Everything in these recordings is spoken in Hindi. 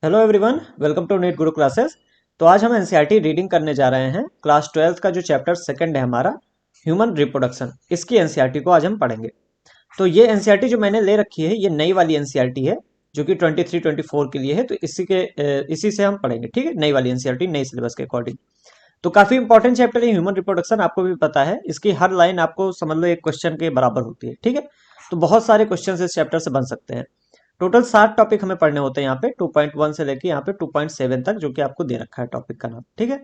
Hello everyone, welcome to NEET Guru Classes. तो आज हम एनसीईआरटी रीडिंग करने जा रहे हैं। क्लास 12th का जो चैप्टर सेकंड है हमारा, ह्यूमन रिप्रोडक्शन, इसकी एनसीईआरटी को आज हम पढ़ेंगे। तो ये एनसीईआरटी जो मैंने ले रखी है, ये नई वाली एनसीईआरटी है जो कि 23-24 के लिए है। तो इसी से हम पढ़ेंगे, ठीक है। नई वाली एनसीईआरटी नई सिलेबस के अकॉर्डिंग। तो काफी इंपॉर्टेंट चैप्टर है ह्यूमन रिप्रोडक्शन, आपको भी पता है। इसकी हर लाइन आपको समझ लो एक क्वेश्चन के बराबर होती है, ठीक है। तो बहुत सारे क्वेश्चन इस चैप्टर से बन सकते हैं। टोटल 7 टॉपिक हमें पढ़ने होते हैं यहाँ पे, 2.1 से लेके यहाँ पे 2.7 तक, जो कि आपको दे रखा है टॉपिक का नाम, ठीक है।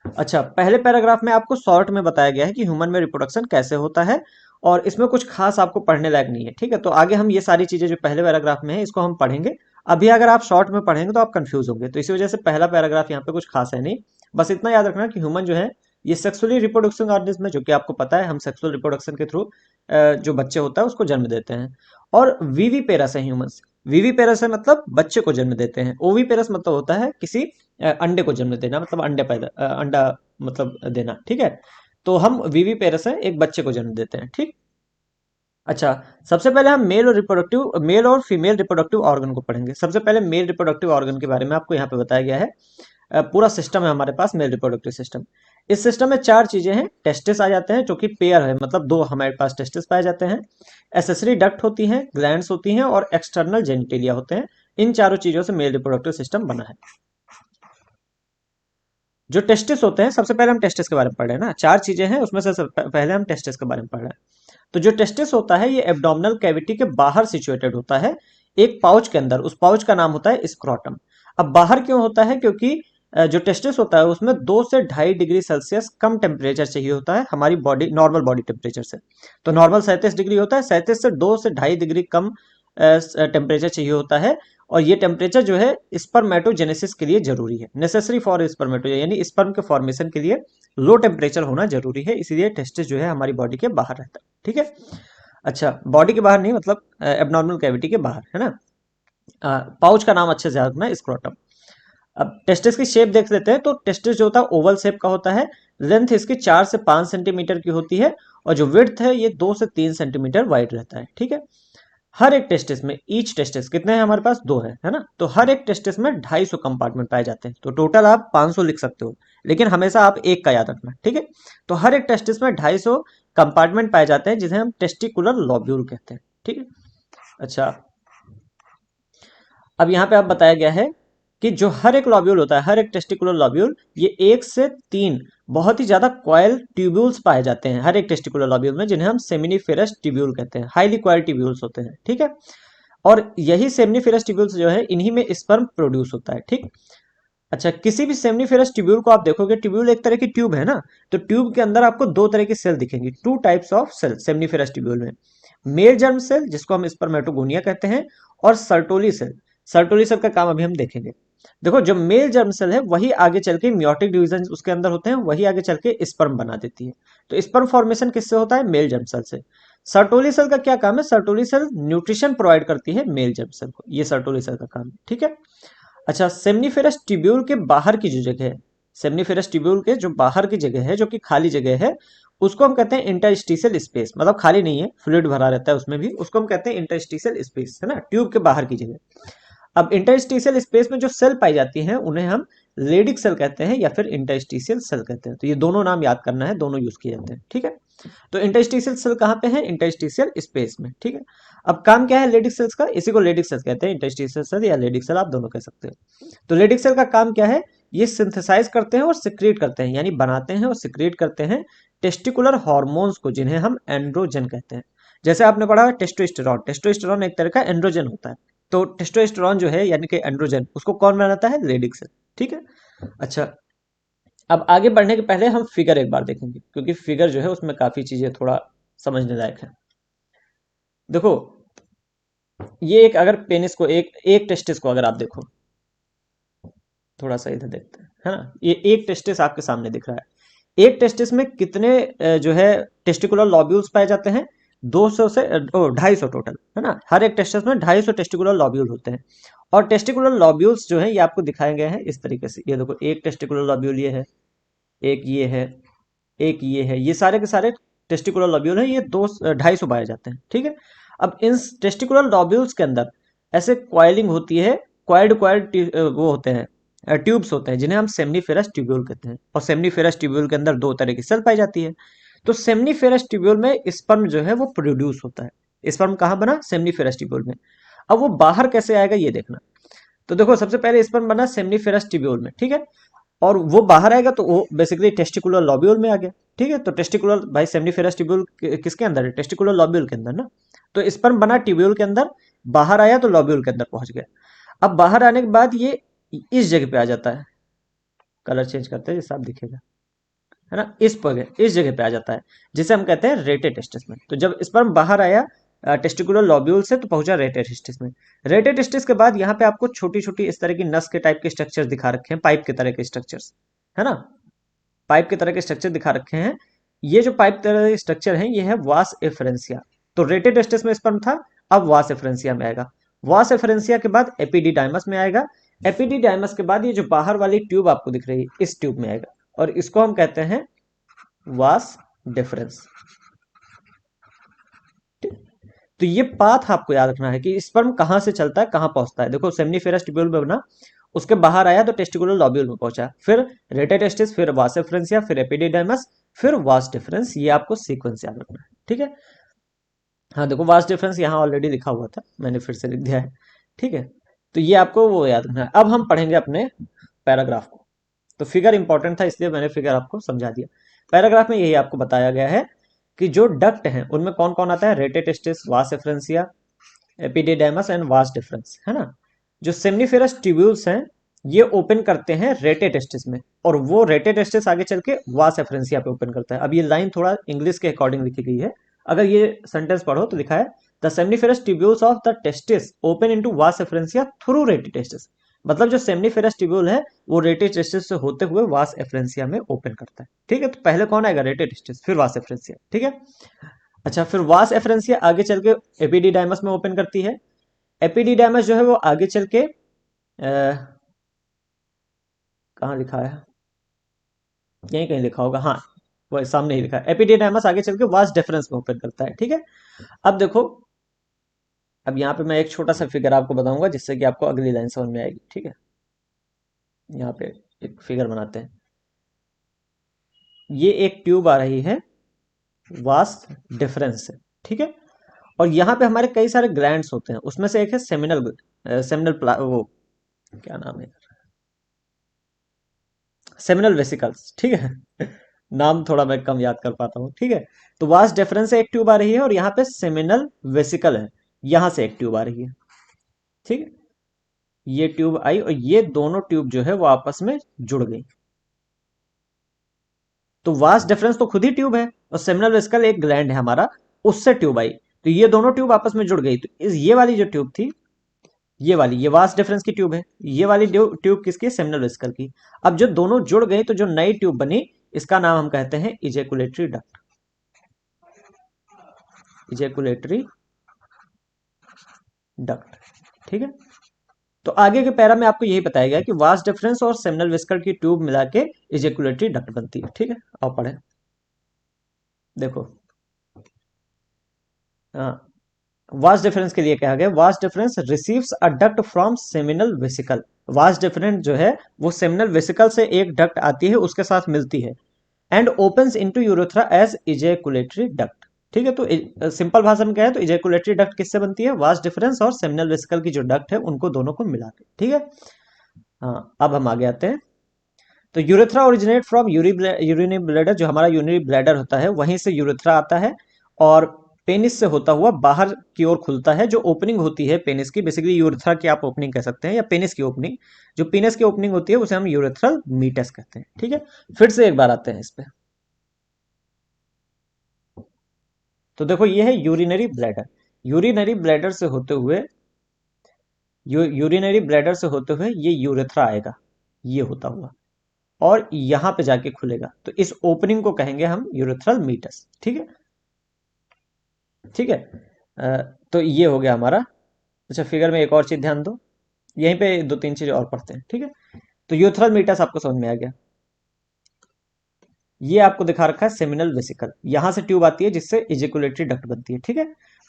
अच्छा, पहले पैराग्राफ में आपको शॉर्ट में बताया गया है कि ह्यूमन में रिप्रोडक्शन कैसे होता है, और इसमें कुछ खास आपको पढ़ने लायक नहीं है, ठीक है। तो आगे हम ये सारी चीजें जो पहले पैराग्राफ में है इसको हम पढ़ेंगे। अभी अगर आप शॉर्ट में पढ़ेंगे तो आप कंफ्यूज होंगे, तो इसी वजह से पहला पैराग्राफ यहाँ पे कुछ खास है नहीं। बस इतना याद रखना कि ह्यूमन जो है ये सेक्सुअली रिप्रोडक्शन ऑर्गेनिज्म है, जो कि आपको पता है। हम सेक्सुअल रिप्रोडक्शन के थ्रू जो बच्चे होता है उसको जन्म देते हैं। और वीवी पेरस है ह्यूमंस। वीवी पेरस है मतलब बच्चे को जन्म देते हैं। ओवी पेरस मतलब होता है किसी अंडे को जन्म देना, मतलब अंडा मतलब देना, ठीक है। तो हम वीवी पेरस है, एक बच्चे को जन्म देते हैं, ठीक। अच्छा, सबसे पहले हम मेल और फीमेल रिप्रोडक्टिव ऑर्गन को पढ़ेंगे। सबसे पहले मेल रिप्रोडक्टिव ऑर्गन के बारे में आपको यहाँ पे बताया गया है। पूरा सिस्टम है हमारे पास, मेल रिप्रोडक्टिव सिस्टम। इस सिस्टम में 4 चीजें हैं। टेस्टिस आ जाते हैं, जो कि पेयर है, मतलब 2 हमारे पास टेस्टिस पाए जाते हैं। एसेसरी डक्ट होती हैं, ग्लैंड्स होती हैं, और एक्सटर्नल जेनिटेलिया होते हैं। इन चारों चीजों से मेल रिप्रोडक्टिव सिस्टम बना है। जो टेस्टिस होते हैं, सबसे पहले हम टेस्टिस के बारे में पढ़ रहे हैं ना। 4 चीजें हैं, उसमें से पहले हम टेस्टिस के बारे में पढ़ रहे हैं। तो जो टेस्टिस होता है, ये एब्डोमिनल कैविटी के बाहर सिचुएटेड होता है, एक पाउच के अंदर। उस पाउच का नाम होता है स्क्रोटम। अब बाहर क्यों होता है? क्योंकि जो टेस्टिस होता है उसमें 2 से 2.5 डिग्री सेल्सियस कम टेम्परेचर चाहिए होता है हमारी बॉडी, नॉर्मल बॉडी टेम्परेचर से। तो नॉर्मल 37 डिग्री होता है, 37 से 2 से 2.5 डिग्री कम टेम्परेचर चाहिए होता है। और ये टेम्परेचर जो है स्पर्मेटोजेनेसिस के लिए जरूरी है, नेसेसरी फॉर स्पर्मेटो, यानी स्पर्म के फॉर्मेशन के लिए लो टेम्परेचर होना जरूरी है। इसीलिए टेस्टिस जो है हमारी बॉडी के बाहर रहता है, ठीक है। अच्छा, बॉडी के बाहर नहीं, मतलब एब्नॉर्मल कैविटी के बाहर, है ना। पाउच का नाम अच्छे से याद रखना, स्क्रोटम। अब टेस्टिस की शेप देख लेते हैं। तो टेस्टिस जो होता है ओवल शेप का होता है। लेंथ इसकी 4 से 5 सेंटीमीटर की होती है, और जो विड्थ है ये 2 से 3 सेंटीमीटर वाइड रहता है, ठीक है। हर एक टेस्टिस में, ईच टेस्टिस कितने हैं हमारे पास? 2 है ना। तो हर एक टेस्टिस में 250 कंपार्टमेंट पाए जाते हैं। तो टोटल आप 500 लिख सकते हो, लेकिन हमेशा आप एक का याद रखना, ठीक है। तो हर एक टेस्टिस में 250 कंपार्टमेंट पाए जाते हैं, जिसे हम टेस्टिकुलर लॉब्यूल कहते हैं, ठीक है। अच्छा, अब यहाँ पे आप बताया गया है कि जो हर एक लॉब्यूल होता है, हर एक टेस्टिकुलर लॉब्यूल, ये 1 से 3 बहुत ही ज्यादा कॉयल ट्यूब्यूल्स पाए जाते हैं हर एक टेस्टिकुलर लॉब्यूल में, जिन्हें हम सेमिनिफेरस ट्यूब्यूल कहते हैं। हाईली कॉयल ट्यूब्यूल्स होते हैं, ठीक है। और यही सेमनीफेरस ट्यूब्यूल्स जो है, इन्हीं में स्पर्म प्रोड्यूस होता है, ठीक। अच्छा, किसी भी सेमनीफेरस ट्यूब्यूल को आप देखोगे, ट्यूब्यूल एक तरह की ट्यूब है ना। तो ट्यूब के अंदर आपको 2 तरह की सेल दिखेंगी, 2 types of cell seminiferous tubule में। मेल जर्म सेल, जिसको हम स्पर्मेटोगोनिया कहते हैं, और सर्टोली सेल। सर्टोली सेल का काम अभी हम देखेंगे। देखो, जो मेल जर्म सेल है वही आगे चल के मियोटिक डिवीजन उसके अंदर होते हैं, वही आगे चल के स्पर्म बना देती है। तो स्पर्म फॉर्मेशन किससे होता है? मेल जर्म सेल से। सर्टोली सेल का क्या काम है? सर्टोली सेल न्यूट्रिशन प्रोवाइड करती है मेल जर्म सेल को, ये सर्टोली सेल का काम है, ठीक है। अच्छा, सेमनीफेरस ट्यूब्यूल के बाहर की जो जगह है, सेमनीफेरस ट्यूब्यूल के जो बाहर की जगह है, जो कि खाली जगह है, उसको हम कहते हैं इंटरस्टिशियल स्पेस। मतलब खाली नहीं है, फ्लूइड भरा रहता है उसमें भी, उसको हम कहते हैं इंटरस्टिशियल स्पेस, है ना, ट्यूब के बाहर की जगह। अब इंटरस्टिशियल स्पेस में जो सेल पाई जाती हैं उन्हें हम लेडिक सेल कहते हैं, या फिर इंटरस्टिशियल सेल कहते हैं। तो ये दोनों नाम याद करना है, दोनों यूज किए जाते हैं, ठीक है। तो इंटरस्टिशियल सेल कहाँ पे है? इंटरस्टिशियल स्पेस में, ठीक है। अब काम क्या है लेडिक सेल्स का? इसी को लेडिक सेल्स कहते हैं, इंटरस्टिशियल सेल या लेडिक सेल आप दोनों कह सकते हो। तो लेडिक सेल का काम क्या है? ये सिंथेसाइज करते हैं और सिक्रिएट करते हैं, यानी बनाते हैं और सिक्रिएट करते हैं टेस्टिकुलर हार्मोन्स को, जिन्हें हम एंड्रोजन कहते हैं। जैसे आपने पढ़ा टेस्टोस्टेरॉन, टेस्टोस्टेरॉन एक तरह का एंड्रोजन होता है। तो टेस्टोस्टेरॉन जो है, यानी कि एंड्रोजन, उसको कौन बनाता है? लेडिक सेल, ठीक है। अच्छा, अब आगे बढ़ने के पहले हम फिगर एक बार देखेंगे, क्योंकि फिगर जो है उसमें काफी चीजें थोड़ा समझने लायक है। देखो, ये एक, अगर पेनिस को, एक एक टेस्टिस को अगर आप देखो, थोड़ा सा इधर देखते हैं, है ना। ये एक टेस्टिस आपके सामने दिख रहा है। एक टेस्टिस में कितने जो है टेस्टिकुलर लॉब्यूल्स पाए जाते हैं? 200 से 250 टोटल, है ना। हर एक टेस्टिस में 250 टेस्टिकुलर लॉब्यूल होते हैं। और टेस्टिकुलर लॉब्यूल्स जो है ये आपको दिखाए गए हैं इस तरीके से। ये देखो, एक टेस्टिकुलर लॉब्यूल ये है, एक ये है, एक ये है, ये सारे के सारे टेस्टिकुलर लॉब्यूल हैं। ये 250 पाए जाते हैं, ठीक है। अब इन टेस्टिकुलर लॉब्यूल्स के अंदर ऐसे क्वाइलिंग होती है, क्वाइड क्वाइड वो होते हैं, ट्यूब्स होते हैं, जिन्हें हम सेमनीफेरस ट्यूब्यूल कहते हैं। और सेमनीफेरस ट्यूब्यूल के अंदर दो तरह की सेल पाई जाती है। तो सेमनीफेरस ट्यूब्यूल में स्पर्म जो है वो प्रोड्यूस होता है। स्पर्म कहाँ बना? सेमनीफेरस ट्यूब्यूल में। अब वो बाहर कैसे आएगा ये देखना। तो देखो, सबसे पहले स्पर्म बना सेमनीफेरस ट्यूब्यूल में, ठीक है। और वो बाहर आएगा तो वो बेसिकली टेस्टिकुलर लॉब्यूल में आ गया, ठीक है। तो टेस्टिकुलर, भाई सेमनीफेरस ट्यूब्यूल किसके अंदर है? टेस्टिकुलर लॉब्यूल के अंदर ना। तो स्पर्म बना ट्यूब्यूल के अंदर, बाहर आया तो लॉब्यूल के अंदर पहुंच गया। अब बाहर आने के बाद ये इस जगह पे आ जाता है। कलर चेंज करते हैं, जिससे आप दिखेगा, है ना। इस जगह पे आ जाता है, जिसे हम कहते हैं रेटे टेस्टिस में। तो जब स्पर्म बाहर आया टेस्टिकुलर लॉब्यूल से, तो पहुंचा रेटे टेस्टिस में। रेटे टेस्टिस के बाद यहाँ पे आपको छोटी छोटी इस तरह की नस के टाइप के स्ट्रक्चर दिखा रखे हैं, पाइप के तरह के स्ट्रक्चर्स, है ना। पाइप के तरह के स्ट्रक्चर दिखा रखे हैं। ये जो पाइप तरह के स्ट्रक्चर हैं, ये है वास एफरेंसिया। तो रेटे टेस्टिस में स्पर्म था, अब वास एफरेंसिया में आएगा। वास एफरेंसिया के बाद एपिडिडाइमस में आएगा। एपिडिडाइमस के बाद ये जो बाहर वाली ट्यूब आपको दिख रही है, इस ट्यूब में आएगा, और इसको हम कहते हैं वास डिफरेंस। तो ये पाथ आपको याद रखना है कि स्पर्म कहां से चलता है, कहां पहुंचता है। देखो, सेमनीफेरस ट्यूब्यूल में बना, उसके बाहर आया तो टेस्टिकुलर लॉब्यूल में पहुंचा, फिर रेटाटेस्टिस, फिर वास एफरेंसिया, फिर एपिडिडाइमस, फिर वास डिफरेंस। ये आपको सीक्वेंस याद रखना है, ठीक है। हाँ देखो, वास डिफरेंस यहाँ ऑलरेडी लिखा हुआ था, मैंने फिर से लिख दिया है, ठीक है। तो ये आपको वो याद रखना है। अब हम पढ़ेंगे अपने पैराग्राफ को। तो फिगर इंपॉर्टेंट था, इसलिए मैंने फिगर आपको समझा दिया। पैराग्राफ में यही आपको बताया गया है कि जो डक्ट हैं उनमें कौन कौन आता है? रेटेटेस्टिस, वास एफरेंसिया, एपिडिडाइमस एंड वास डिफरेंस, है ना। जो सेमनीफेरस ट्यूब्यूल्स हैं, ये ओपन करते हैं रेटेटेस्टिस में, और वो रेटेटेस्टिस आगे चल के वास एफरेंसिया पे ओपन करता है। अब ये लाइन थोड़ा इंग्लिश के अकॉर्डिंग लिखी गई है। अगर ये सेंटेंस पढ़ो तो लिखा है, the seminiferous tubules of the testis open into वास एफरेंसिया थ्रू रेटेटेस्टिस। मतलब जो सेमनीफेरस ट्यूब्यूल है, वो रेटेटेस्टिस से होते हुए वास एफरेंसिया में ओपन करता है, ठीक है। तो पहले कौन आएगा? रेटेटेस्टिस, फिर वास एफरेंसिया, ठीक है। अच्छा, फिर वास एफरेंसिया आगे चल के एपिडिडाइमस में ओपन करती है। एपिडिडाइमस जो है वो आगे चल के कहाँ लिखा है? यहीं कहीं लिखा होगा, हाँ, वो सामने ही लिखा है। एपिडिडाइमस आगे चल के वास डिफरेंस में ओपन करता है, ठीक है। अब देखो, अब यहाँ पे मैं एक छोटा सा फिगर आपको बताऊंगा, जिससे कि आपको अगली लाइन समझ में आएगी, ठीक है। यहाँ पे एक फिगर बनाते हैं। ये एक ट्यूब आ रही है वास डिफरेंस से, ठीक है। और यहाँ पे हमारे कई सारे ग्लैंड्स होते हैं, उसमें से एक है सेमिनल, वो क्या नाम है, सेमिनल वेसिकल्स, ठीक है। नाम थोड़ा मैं कम याद कर पाता हूँ, ठीक है। तो वास डिफरेंस से एक ट्यूब आ रही है, और यहाँ पे सेमिनल वेसिकल है, यहां से एक ट्यूब आ रही है, ठीक है। ये ट्यूब आई, और ये दोनों ट्यूब जो है वो आपस में जुड़ गई। तो वास डिफरेंस तो खुद ही ट्यूब है, और सेमिनल वेसिकल एक ग्लैंड है हमारा, उससे ट्यूब आई। तो ये दोनों ट्यूब आपस में जुड़ गई। तो ये वाली जो ट्यूब थी, ये वाली, ये वास डिफरेंस की ट्यूब है। ये वाली ट्यूब किसकी? सेमिनल वेसिकल की। अब जो दोनों जुड़ गई, तो जो नई ट्यूब बनी, इसका नाम हम कहते हैं इजेकुलेटरी डक्ट। इजेकुलेटरी डक्ट, ठीक है। तो आगे के पैरा में आपको यही बताया गया कि वास डिफरेंस और सेमिनल वेसिकल की ट्यूब मिला के इजेकुलेटरी डक्ट बनती है, ठीक है। अब पढ़े, देखो, वास डिफरेंस के लिए कहा गया, vas deferens receives a duct from seminal vesicle. Vas deferens जो है वो सेमिनल वेसिकल से एक डक्ट आती है, उसके साथ मिलती है, and opens into urethra as ejaculatory duct, ठीक है। तो सिंपल भाषा में क्या है? तो इजेकुलेटरी डक्ट किससे बनती है? वास डिफरेंस और सेमिनल वेसिकल की जो डक्ट है, उनको दोनों को मिला के, ठीक है। हाँ, अब हम आगे आते हैं। तो urethra originate from urinary bladder, जो हमारा यूरिनरी ब्लैडर होता है, वहीं से यूरेथ्रा आता है, और पेनिस से होता हुआ बाहर की ओर खुलता है। जो ओपनिंग होती है पेनिस की, बेसिकली यूरेथ्रा की आप ओपनिंग कह सकते हैं, या पेनिस की ओपनिंग, जो पेनिस की ओपनिंग होती है उसे हम यूरेथ्रल मीटस कहते हैं, ठीक है। फिर से एक बार आते हैं इस पे। तो देखो, ये है यूरिनरी ब्लैडर। यूरिनरी ब्लैडर से होते हुए, यूरिनरी ब्लैडर से होते हुए ये यूरेथ्रा आएगा, ये होता हुआ, और यहां पे जाके खुलेगा। तो इस ओपनिंग को कहेंगे हम यूरेथ्रल मीटस, ठीक है, ठीक है। तो ये हो गया हमारा। अच्छा, फिगर में एक और चीज ध्यान दो, यहीं पे दो तीन चीज और पढ़ते हैं, ठीक है। तो यूरेथ्रल मीटस आपको समझ में आ गया। ये आपको दिखा रखा है सेमिनल वेसिकल, यहां से ट्यूब आती है जिससे इजेकुलेटरी डक्ट बनती है, ठीक है।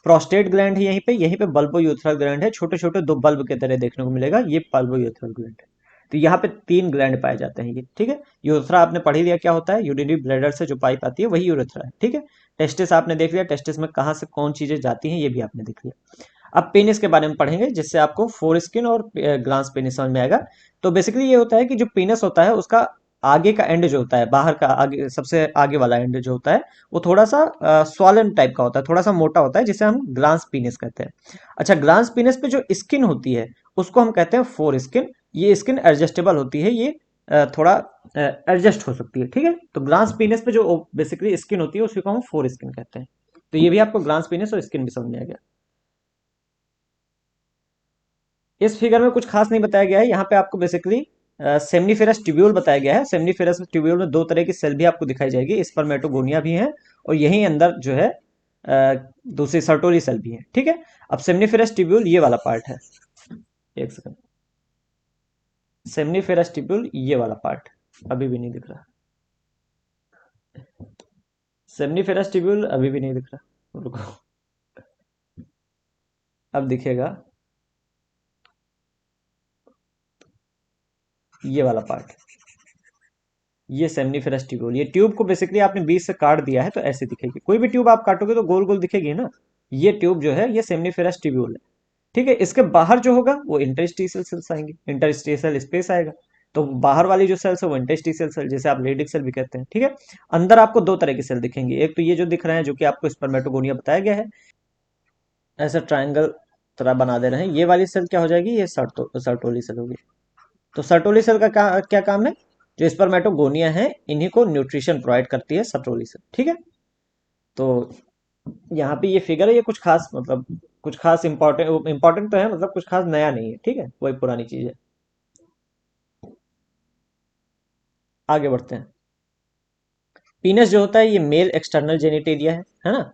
प्रोस्टेट ग्लैंड है यहीं पे बल्बो यूथरल ग्लैंड है, छोटे छोटे दो बल्ब के तरह देखने को मिलेगा, ये बल्बो यूथरल ग्लैंड है। तो यहाँ पे तीन ग्लैंड पाए जाते हैं ये, ठीक है। यूरेथ्रा आपने पढ़ ही लिया क्या होता है, यूरिनरी ब्लैडर से जो पाइप आती है वही यूरेथ्रा है, ठीक है। टेस्टिस आपने देख लिया, टेस्टिस में कहाँ से कौन चीजें जाती हैं ये भी आपने देख लिया। अब पेनिस के बारे में पढ़ेंगे, जिससे आपको फोर स्किन और ग्लांस पेनिस समझ में आएगा। तो बेसिकली ये होता है कि जो पेनिस होता है उसका आगे का एंड जो होता है, बाहर का आगे सबसे आगे वाला एंड जो होता है, वो थोड़ा सा स्वॉलन टाइप का होता है, थोड़ा सा मोटा होता है, जिसे हम ग्लांस पेनिस कहते हैं। अच्छा, ग्लांस पेनिस पे जो स्किन होती है उसको हम कहते हैं फोर स्किन। ये स्किन एडजस्टेबल होती है, ये थोड़ा एडजस्ट हो सकती है, ठीक है। तो ग्लांस पेनिस पे जो बेसिकली स्किन होती है उसी को हम फोर स्किन कहते हैं। तो ये भी आपको ग्लांस पेनिस और स्किन भी समझ में आ गया। इस फिगर में कुछ खास नहीं बताया गया है, यहाँ पे आपको बेसिकली सेमनीफेरस ट्यूब्यूल बताया गया है। सेमनीफेरस ट्यूब्यूल में दो तरह की सेल भी आपको दिखाई जाएगी, स्पर्मेटोगोनिया भी है और यही अंदर जो है दूसरी सर्टोली सेल भी है, ठीक है। अब सेमनीफेरस ट्यूब्यूल ये वाला पार्ट है, एक सेकंड। सेमनीफेरस ट्यूब्यूल ये वाला पार्ट अभी भी नहीं दिख रहा, सेमनीफेरस ट्यूब्यूल अभी भी नहीं दिख रहा, रुको, अब दिखेगा ये वाला पार्ट, ये सेमनीफेरस ट्यूब्यूल। ये ट्यूब को बेसिकली आपने बीच से काट दिया है तो ऐसे दिखेगी, कोई भी ट्यूब आप काटोगे तो गोल गोल दिखेगी ना। ये ट्यूब जो है ये सेमनीफेरस ट्यूब्यूल है, ठीक है। इसके बाहर जो होगा वो इंटरस्टिशियल सेल्स आएंगे, इंटरस्टिशियल स्पेस आएगा। तो बाहर वाली जो सेल्स है वो इंटरस्टिशियल सेल, जैसे आप लेडिक सेल भी कहते हैं, ठीक है। अंदर आपको दो तरह की सेल दिखेंगी, एक तो ये जो दिख रहे हैं जो कि आपको स्पर्मेटोगोनिया बताया गया है, ऐसा ट्रायंगल तरह बना दे रहे हैं। ये वाली सेल क्या हो जाएगी, ये सर्टोली सेल होगी। तो सर्टोली सेल का क्या काम है, जो स्पर्मेटोगोनिया है इन्हीं को न्यूट्रिशन प्रोवाइड करती है सर्टोली सेल, ठीक है। तो यहाँ पे ये फिगर है, ये कुछ खास मतलब कुछ खास इंपॉर्टेंट तो है, मतलब कुछ खास नया नहीं है, ठीक है, वही पुरानी चीज है। आगे बढ़ते हैं। पीनस जो होता है ये मेल एक्सटर्नल जेनिटेलिया है ना।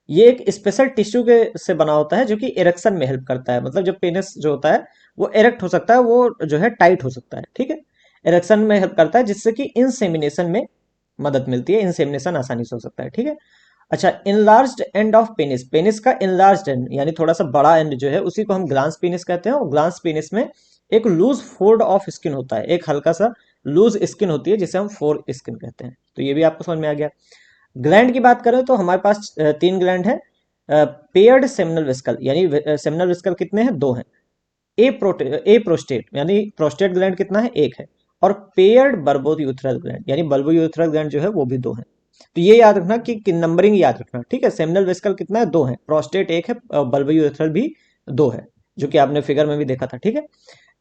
ये एक स्पेशल टिश्यू के से बना होता है जो कि इरेक्शन में हेल्प करता है, मतलब जब पेनिस जो होता है वो इरेक्ट हो सकता है, वो जो है टाइट हो सकता है, ठीक है। इरेक्शन में हेल्प करता है जिससे कि इंसेमिनेशन में मदद मिलती है, इंसेमिनेशन आसानी से हो सकता है, ठीक है। अच्छा, enlarged end of penis, penis का इनलार्ज्ड एंड यानी थोड़ा सा बड़ा एंड जो है उसी को हम ग्लांस पेनिस कहते हैं। और ग्लांस पेनिस में एक लूज फोल्ड ऑफ स्किन होता है, एक हल्का सा लूज स्किन होती है जिसे हम फोर स्किन कहते हैं। तो ये भी आपको समझ में आ गया। ग्लैंड की बात करें तो हमारे पास तीन ग्लैंड है। पेयर्ड सेमिनल वेस्कल, यानी सेमिनल वेस्कल कितने हैं, दो हैं। ए प्रोस्टेट यानी प्रोस्टेट ग्लैंड कितना है, एक है। और पेयर्ड बल्बो यूथरल ग्लैंड यानी बल्बो यूथरल ग्लैंड जो है वो भी दो है। तो ये याद रखना कि नंबरिंग याद रखना, ठीक है। सेमिनल वेस्कल कितना है, दो है। प्रोस्टेट एक है और बल्बो यूथरल भी दो है, जो कि आपने फिगर में भी देखा था, ठीक है।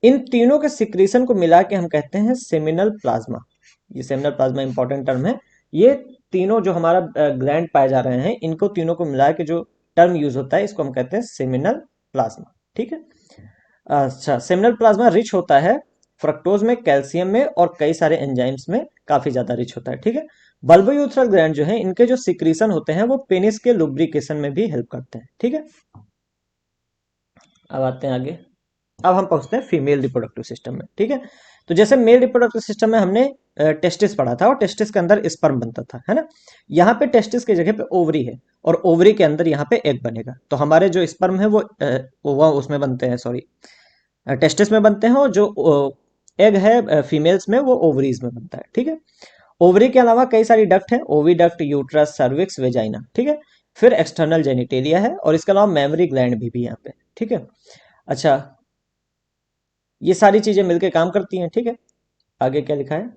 इन तीनों के सिक्रीशन को मिला के हम कहते हैं सेमिनल प्लाज्मा। ये सेमिनल प्लाज्मा इंपॉर्टेंट टर्म है। ये तीनों जो हमारा ग्लैंड पाए जा रहे हैं, इनको तीनों को मिला के जो टर्म यूज होता है इसको हम कहते हैं सेमिनल प्लाज्मा, ठीक है। अच्छा, सेमिनल प्लाज्मा रिच होता है फ्रक्टोज में, कैल्शियम में और कई सारे एंजाइम्स में काफी ज्यादा रिच होता है, ठीक है। बल्बोयूथरल ग्लैंड जो है इनके जो सिक्रीशन होते हैं वो पेनिस के लुब्रिकेशन में भी हेल्प करते हैं, ठीक है। अब आते हैं आगे। अब हम पहुंचते हैं फीमेल रिप्रोडक्टिव सिस्टम में, ठीक है। तो जैसे मेल रिप्रोडक्टिव सिस्टम में हमने टेस्टिस पढ़ा था और टेस्टिस के अंदर स्पर्म बनता था, है ना। यहाँ पे टेस्टिस की जगह पे ओवरी है और ओवरी के अंदर यहाँ पे एग बनेगा। तो हमारे जो स्पर्म है वो उसमें बनते हैं, सॉरी, टेस्टिस में बनते हैं, और जो एग है फीमेल्स में वो ओवरीज में बनता है, ठीक है। ओवरी के अलावा कई सारी डक्ट है, ओविडक्ट, यूट्रस, सर्विक्स, वेजाइना, ठीक है। फिर एक्सटर्नल जेनिटेलिया है और इसके अलावा मेमरी ग्लैंड भी यहाँ पे, ठीक है। अच्छा, ये सारी चीजें मिलकर काम करती हैं, ठीक है। आगे क्या लिखा है,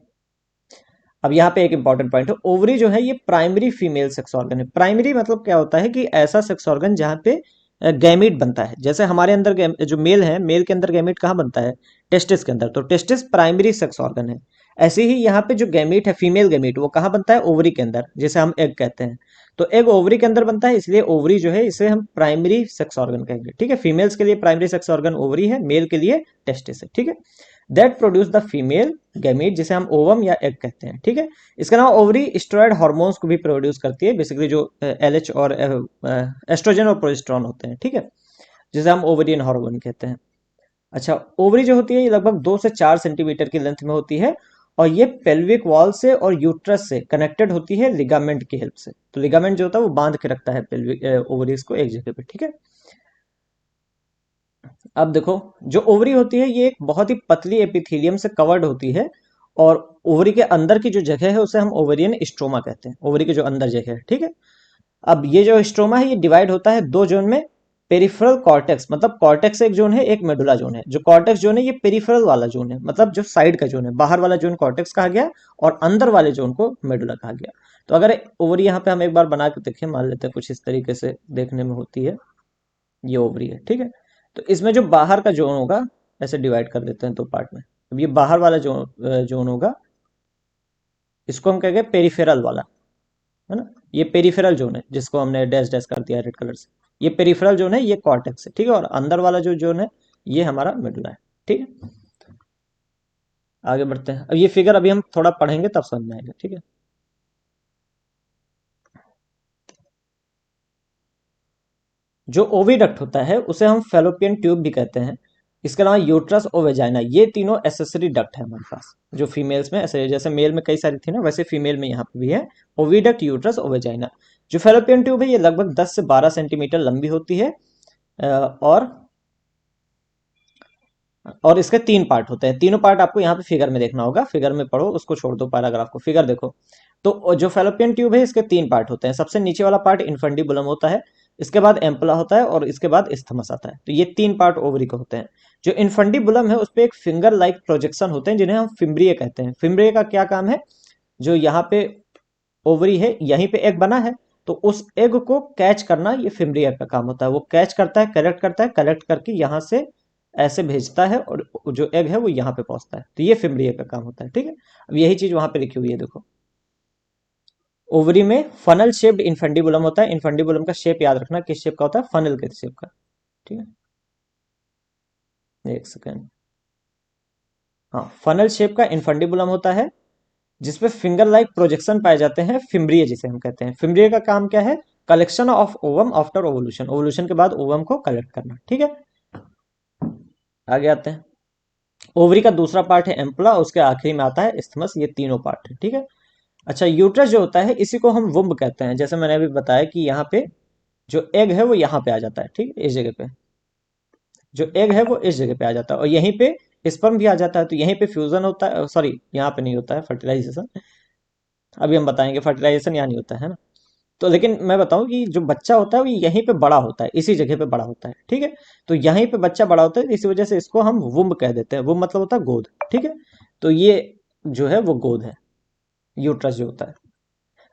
अब यहाँ पे एक इंपॉर्टेंट पॉइंट है, ओवरी जो है ये प्राइमरी फीमेल सेक्स ऑर्गन है। प्राइमरी मतलब क्या होता है कि ऐसा सेक्स ऑर्गन जहाँ पे गैमीट बनता है। जैसे हमारे अंदर जो मेल है, मेल के अंदर गैमीट कहाँ बनता है, टेस्टिस के अंदर। तो टेस्टिस प्राइमरी सेक्स ऑर्गन है। ऐसे ही यहाँ पे जो गैमीट है, फीमेल गैमीट, वो कहाँ बनता है, ओवरी के अंदर, जिसे हम एग कहते हैं। तो एग ओवरी के अंदर बनता है, इसलिए ओवरी जो है इसे हम प्राइमरी सेक्स ऑर्गन कहेंगे, ठीक है। फीमेल्स के लिए प्राइमरी सेक्स ऑर्गन ओवरी है, मेल के लिए टेस्टिस है, ठीक है। That produce the female gamete जिसे हम ओवम या एग कहते हैं, ठीक है। इसके अलावा ओवरी स्टेरॉयड हार्मोन्स को भी प्रोड्यूस करती है, बेसिकली जो एलएच और एस्ट्रोजन और प्रोजेस्टेरॉन होते हैं, ठीक है, जिसे हम ओवरियन हार्मोन कहते हैं। अच्छा, ओवरी जो होती है ये लगभग 2 से 4 सेंटीमीटर की लेंथ में होती है और ये पेल्विक वॉल से और यूट्रस से कनेक्टेड होती है लिगामेंट की हेल्प से। तो लिगामेंट जो होता है वो बांध के रखता है पेल्विक ओवरीज को एक जगह पे, ठीक है। अब देखो, जो ओवरी होती है ये एक बहुत ही पतली एपिथेलियम से कवर्ड होती है, और ओवरी के अंदर की जो जगह है उसे हम ओवेरियन स्ट्रोमा कहते हैं, ओवरी के जो अंदर जगह है, ठीक है। अब ये जो स्ट्रोमा है ये डिवाइड होता है दो जोन में। पेरिफेरल कॉर्टेक्स, मतलब कॉर्टेक्स एक जोन है, एक मेडुला जोन है। जो कॉर्टेक्स जोन है ये पेरिफेरल वाला जोन है, मतलब जो साइड का जोन है, बाहर वाला जोन कॉर्टेक्स कहा गया, और अंदर वाले जोन को मेडुला कहा गया। तो अगर ओवरी यहाँ पे हम एक बार बना के देखें, मान लेते हैं कुछ इस तरीके से देखने में होती है, ये ओवरी है, ठीक है। तो इसमें जो बाहर का जोन होगा, ऐसे डिवाइड कर देते हैं दो पार्ट में। अब ये बाहर वाला जोन होगा, इसको हम कहेंगे पेरिफेरल वाला, है ना। ये पेरिफेरल जोन है जिसको हमने डैश डैश कर दिया रेड कलर से, ये पेरिफेरल जोन है, ये कॉर्टेक्स है, ठीक है। और अंदर वाला जो जोन है ये हमारा मेडुला है, ठीक है। आगे बढ़ते हैं। अब ये फिगर अभी हम थोड़ा पढ़ेंगे तब समझ में आएगा, ठीक है। जो ओविडक्ट होता है उसे हम फेलोपियन ट्यूब भी कहते हैं। इसके अलावा यूट्रस और वेजाइना, ये तीनों एसेसरी डक्ट है हमारे पास, जो फीमेल्स में ऐसे, जैसे मेल में कई सारी थी ना, वैसे फीमेल में यहाँ पे भी है ओविडक्ट, यूट्रस और वेजाइना। जो फेलोपियन ट्यूब है ये लगभग 10 से 12 सेंटीमीटर लंबी होती है, और इसके तीन पार्ट होते हैं। तीनों पार्ट आपको यहाँ पे फिगर में देखना होगा, फिगर में पढ़ो, उसको छोड़ दो पैराग्राफ को, फिगर देखो। तो जो फेलोपियन ट्यूब है इसके तीन पार्ट होते हैं। सबसे नीचे वाला पार्ट इन्फंडिबुलम होता है, इसके बाद एम्पुला होता है, और इसके बाद इस्थमस आता है। तो ये तीन पार्ट ओवरी के होते हैं। जो इन्फंडिबुलम है उस पर एक फिंगर लाइक प्रोजेक्शन होते हैं जिन्हें हम फिम्ब्रिय कहते हैं। फिम्ब्रिय का क्या काम है, जो यहाँ पे ओवरी है यहीं पे एग बना है, तो उस एग को कैच करना ये फिम्ब्रिया का काम होता है। वो कैच करता है, कलेक्ट करता है, कलेक्ट करके यहाँ से ऐसे भेजता है, और जो एग है वो यहाँ पे पहुंचता है। तो ये फिम्ब्रिया का काम होता है, ठीक है। अब यही चीज वहां पे लिखी हुई है, देखो। ओवरी में फनल शेप्ड इन्फेंडिबुलम होता है। इन्फेंडिबुलम का शेप याद रखना, किस शेप का होता है, फनल के शेप का, ठीक है। एक सेकेंड, हाँ, फनल शेप का इन्फेंडिबुलम होता है, जिसपे फिंगर लाइक प्रोजेक्शन पाए जाते हैं, फिम्ब्रिय जिसे हम कहते हैं। फिम्ब्रिय का काम क्या है, collection of ovum after ovulation, ovulation के बाद ओवम को कलेक्ट करना, ठीक है। आगे आते हैं। ओवरी का दूसरा पार्ट है एम्पुला, उसके आखिरी में आता है इस्थमस, ये तीनों पार्ट है, ठीक है। अच्छा, यूट्रस जो होता है इसी को हम वुम्ब कहते हैं। जैसे मैंने अभी बताया कि यहाँ पे जो एग है वो यहाँ पे आ जाता है, ठीक है, इस जगह पे जो एग है वो इस जगह पे आ जाता है, और यहीं पे स्पर्म भी आ जाता है। तो यहीं पे फ्यूजन होता है, सॉरी यहाँ पे नहीं होता है फर्टिलाइजेशन, अभी हम बताएंगे फर्टिलाइजेशन यहाँ नहीं होता है ना। तो लेकिन मैं बताऊं कि जो बच्चा होता है वो यहीं पे बड़ा होता है, इसी जगह पे बड़ा होता है, ठीक है। तो यहीं पे बच्चा बड़ा होता है, इसी वजह से इसको हम वुम्ब कह देते हैं। वुम्ब मतलब होता है गोद, ठीक है। तो ये जो है वो गोद है, यूट्रस जो होता है।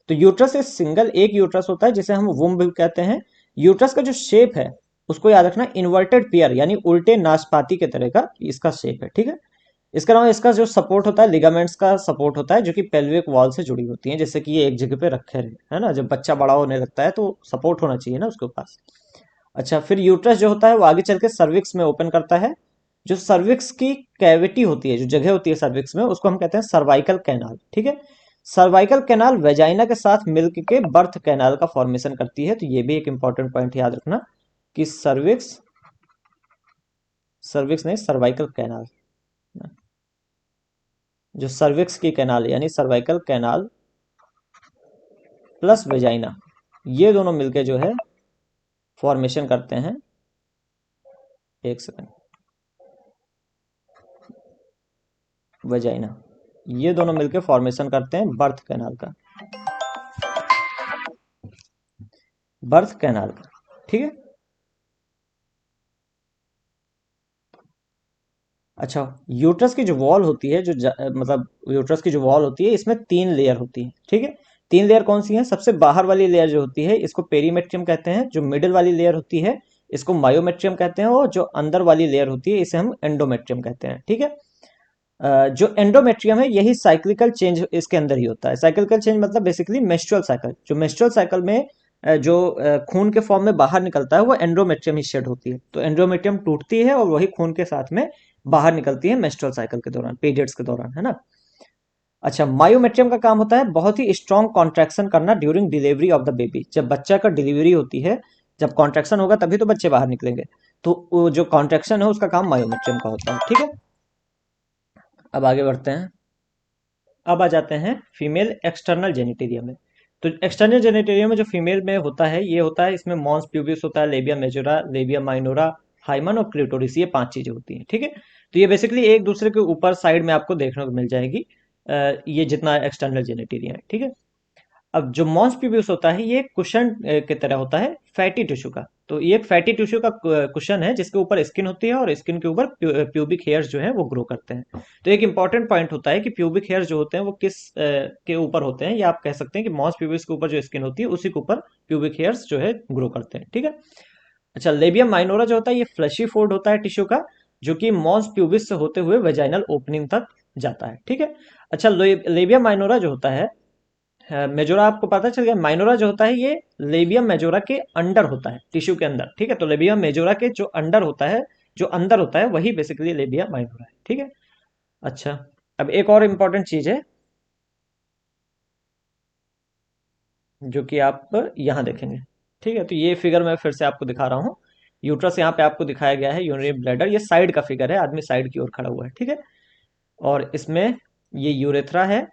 तो यूट्रस एक सिंगल एक यूट्रस होता है जिसे हम वुम्ब भी कहते हैं। यूट्रस का जो शेप है उसको याद रखना, इन्वर्टेड पेयर, यानी उल्टे नाशपाती के तरह का इसका शेप है, ठीक है। इसके अलावा इसका जो सपोर्ट होता है, लिगामेंट्स का सपोर्ट होता है, जो कि पेल्विक वॉल से जुड़ी होती है, जैसे कि ये एक जगह पे रखे रहे, है ना। जब बच्चा बड़ा होने लगता है तो सपोर्ट होना चाहिए ना उसके पास। अच्छा, फिर यूट्रस जो होता है वो आगे चल के सर्विक्स में ओपन करता है। जो सर्विक्स की कैविटी होती है, जो जगह होती है सर्विक्स में, उसको हम कहते हैं सर्वाइकल कैनाल, ठीक है। सर्वाइकल कैनाल वेजाइना के साथ मिलकर के बर्थ कैनाल का फॉर्मेशन करती है। तो ये भी एक इंपॉर्टेंट पॉइंट याद रखना कि सर्विक्स, सर्विक्स नहीं, सर्वाइकल कैनाल, जो सर्विक्स की कैनाल यानी सर्वाइकल कैनाल प्लस वेजाइना, ये दोनों मिलके जो है फॉर्मेशन करते हैं, एक सेकंड, वेजाइना, ये दोनों मिलके फॉर्मेशन करते हैं बर्थ कैनाल का, बर्थ कैनाल का, ठीक है। अच्छा, यूट्रस की जो वॉल होती है, मतलब यूट्रस की जो वॉल होती है इसमें तीन लेयर होती है, ठीक है। तीन लेयर कौन सी है, सबसे बाहर वाली लेयर जो होती है इसको पेरीमेट्रियम कहते हैं। जो मिडिल वाली लेयर होती है इसको मायोमेट्रियम कहते हैं, और जो अंदर वाली लेयर होती है इसे हम एंडोमेट्रियम कहते हैं, ठीक है। जो एंडोमेट्रियम है यही साइक्लिकल चेंज इसके अंदर ही होता है। साइक्लिकल चेंज मतलब बेसिकली मेंस्ट्रुअल साइकिल। जो मेंस्ट्रुअल साइकिल में जो खून के फॉर्म में बाहर निकलता है वो एंडोमेट्रियम ही शेड होती है। तो एंडोमेट्रियम टूटती है और वही खून के साथ में बाहर निकलती है मेंस्ट्रुअल साइकिल के दौरान, पीरियड्स के दौरान, है ना। अच्छा, मायोमेट्रियम का काम होता है बहुत ही स्ट्रॉन्ग कॉन्ट्रैक्शन करना during delivery of the baby. जब बच्चा का डिलीवरी होती है, जब कॉन्ट्रैक्शन होगा तभी तो बच्चे बाहर निकलेंगे। तो वो जो कॉन्ट्रैक्शन है उसका काम मायोमेट्रियम का होता है, ठीक है। अब आगे बढ़ते हैं। अब आ जाते हैं फीमेल एक्सटर्नल जेनिटेरिया में। तो एक्सटर्नल जेनिटेरिया में जो फीमेल में होता है, ये होता है, इसमें मॉन्स प्यूबिस होता है, labia majora, labia minora, hymen और क्लिटोरिस, ये 5 चीजें होती हैं, ठीक है। तो ये बेसिकली एक दूसरे के ऊपर साइड में आपको देखने को मिल जाएगी, ये जितना एक्सटर्नल जेनिटेरिया है, ठीक है। अब जो मॉन्स प्यूबियस होता है, ये कुशन की तरह होता है फैटी टिश्यू का। तो ये एक फैटी टिश्यू का कुशन है जिसके ऊपर स्किन होती है, और स्किन के ऊपर प्यूबिक हेयर्स जो है वो ग्रो करते हैं। तो एक इंपॉर्टेंट पॉइंट होता है कि प्यूबिक हेयर्स जो होते हैं वो किस के ऊपर होते हैं, या आप कह सकते हैं कि मॉन्स प्यूबियस के ऊपर जो स्किन होती है उसी के ऊपर प्यूबिक हेयर्स जो है ग्रो करते हैं, ठीक है। अच्छा, लेबियम माइनोरा जो होता है, ये फ्लैशी फोल्ड होता है टिश्यू का, जो कि मॉन्स प्यूबिस से होते हुए वेजाइनल ओपनिंग तक जाता है, ठीक है। अच्छा, लेबियम माइनोरा जो होता है, मेजोरा आपको पता चल गया। माइनोरा जो होता है ये लेबियम मेजोरा के अंडर होता है, टिश्यू के अंदर, ठीक है। तो लेबियम मेजोरा के जो अंडर होता है, जो अंदर होता है, वही बेसिकली लेबियम माइनोरा है, ठीक है। अच्छा, अब एक और इम्पॉर्टेंट चीज है जो कि आप यहाँ देखेंगे, ठीक है। तो ये फिगर मैं फिर से आपको दिखा रहा हूँ। यूट्रस यहाँ पे आपको दिखाया गया है, यूरिनरी ब्लैडर, ये साइड का फिगर है, आदमी साइड की ओर खड़ा हुआ है, ठीक है। और इसमें ये यूरेथ्रा है।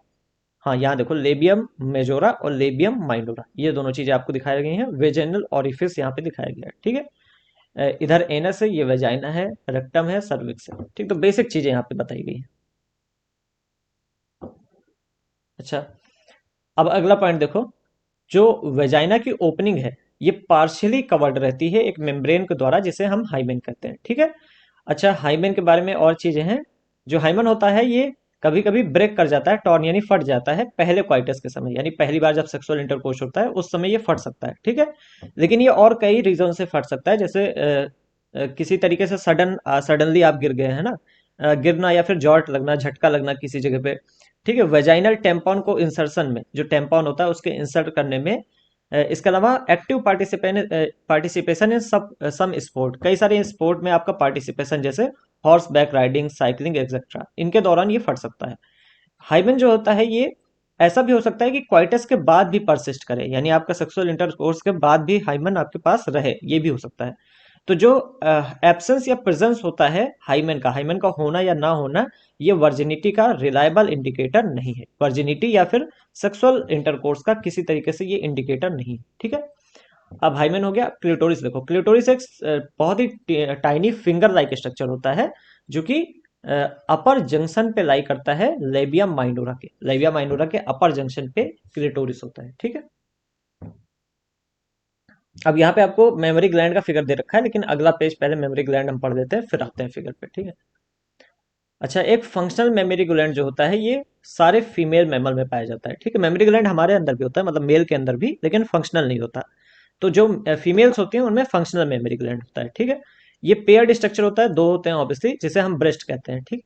हाँ, यहाँ देखो, लेबियम मेजोरा और लेबियम माइनोरा, ये दोनों चीजें आपको दिखाई गई हैं। वेजेनल ऑरिफिस यहाँ पे दिखाया गया है, ठीक है। इधर एनस है, ये वेजाइना है, रेक्टम है, सर्विक्स है, ठीक। तो बेसिक चीजें यहाँ पे बताई गई हैं। अच्छा, अब अगला पॉइंट देखो। जो वेजाइना की ओपनिंग है, ये पार्शियली कवर्ड रहती है एक मेम्ब्रेन के द्वारा, जिसे हम हाइमेन कहते हैं, ठीक है। अच्छा, हाइमेन के बारे में और चीजें हैं। जो हाइमन होता है, ये कभी कभी ब्रेक कर जाता है, टॉर्न यानी फट जाता है पहले क्वाइटस के समय, यानी पहली बार जब सेक्सुअल इंटरकोर्स होता है उस समय ये फट सकता है, ठीक है। लेकिन ये और कई रीजन से फट सकता है, जैसे किसी तरीके से सडनली आप गिर गए हैं ना, गिरना, या फिर जॉर्ट लगना, झटका लगना किसी जगह पे, ठीक है। वेजाइनल टेम्पॉन को इंसर्शन में, जो टेम्पॉन होता है उसके इंसर्ट करने में, इसके अलावा एक्टिव पार्टिसिपेशन इन सब सम स्पोर्ट, कई सारे स्पोर्ट में आपका पार्टिसिपेशन, जैसे horse back riding, cycling etcetera, इनके दौरान ये फट सकता है। हाइमेन जो होता है, ये ऐसा भी हो सकता है कि क्वाइटस के बाद भी परसिस्ट करे, यानी आपका सेक्सुअल इंटरकोर्स के बाद भी हाइमेन आपके पास रहे, ये भी हो सकता है। तो जो एब्सेंस या प्रेजेंस होता है हाइमेन का होना या ना होना, ये वर्जिनिटी का रिलायबल इंडिकेटर नहीं है। वर्जिनिटी या फिर सेक्सुअल इंटरकोर्स का किसी तरीके से ये इंडिकेटर नहीं है, ठीक है। अब हाइमेन हो गया। क्लिटोरिस देखो, क्लिटोरिस एक बहुत ही टाइनी फिंगर लाइक स्ट्रक्चर होता है, जो कि अपर जंक्शन पे लाई करता है लेबिया माइनोरा के अपर जंक्शन पे क्लिटोरिस होता है, ठीक है। अब यहाँ पे आपको मेमोरी ग्लैंड का फिगर दे रखा है, लेकिन अगला पेज पहले मेमोरी ग्लैंड हम पढ़ देते हैं, फिर आते हैं फिगर पे, ठीक है। अच्छा, एक फंक्शनल मेमोरी ग्लैंड जो होता है, ये सारे फीमेल मैमल में पाया जाता है, ठीक है। मेमोरी ग्लैंड हमारे अंदर भी होता है, मतलब मेल के अंदर भी, लेकिन फंक्शनल नहीं होता। तो जो फीमेल्स होती हैं उनमें फंक्शनल मेमोरी ग्लैंड होता है, ठीक है। ये पेयर्ड स्ट्रक्चर होता है, दो होते हैं ऑब्वियसली, जिसे हम ब्रेस्ट कहते हैं, ठीक।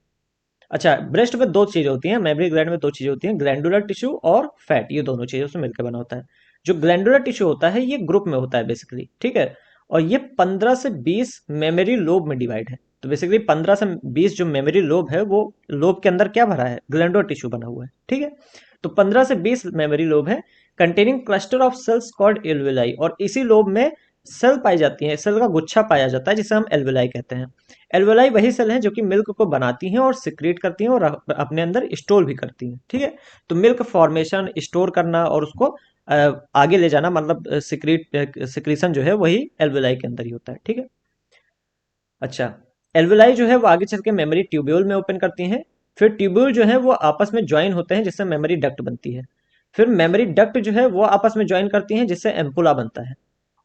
अच्छा, ब्रेस्ट में दो चीजें होती हैं, मेमोरी ग्लैंड में दो चीजें होती हैं, ग्लैंडुलर टिश्यू और फैट, ये दोनों चीजों से मिलकर बना होता है। जो ग्लैंडुलर टिश्यू होता है, ये ग्रुप में होता है बेसिकली, ठीक है। और ये 15 से 20 मेमोरी लोब में डिवाइड है। तो बेसिकली 15 से 20 जो मेमोरी लोब है, वो लोब के अंदर क्या भरा है, ग्लैंडुलर टिश्यू बना हुआ है, ठीक है। तो 15 से 20 मेमोरी लोब है, containing cluster of cells called alveoli, और इसी लोब में सेल पाई जाती है, सेल का गुच्छा पाया जाता है, जिसे हम एल्वेलाई कहते हैं। एल्वेलाई वही सेल हैं जो कि मिल्क को बनाती हैं और सिक्रीट करती हैं और अपने अंदर स्टोर भी करती हैं, ठीक है। तो मिल्क फॉर्मेशन, स्टोर करना और उसको आगे ले जाना, मतलब सिक्रीशन जो है वही एल्वेलाई के अंदर ही होता है, ठीक है। अच्छा, एल्वेलाई जो है वो आगे चल के मेमोरी ट्यूब्यूल में ओपन करती हैं। फिर ट्यूब्यूल जो है वो आपस में ज्वाइन होते हैं, जिससे मेमोरी डक्ट बनती है। फिर मेमोरी डक्ट जो है वो आपस में ज्वाइन करती हैं, जिससे एम्पुला बनता है।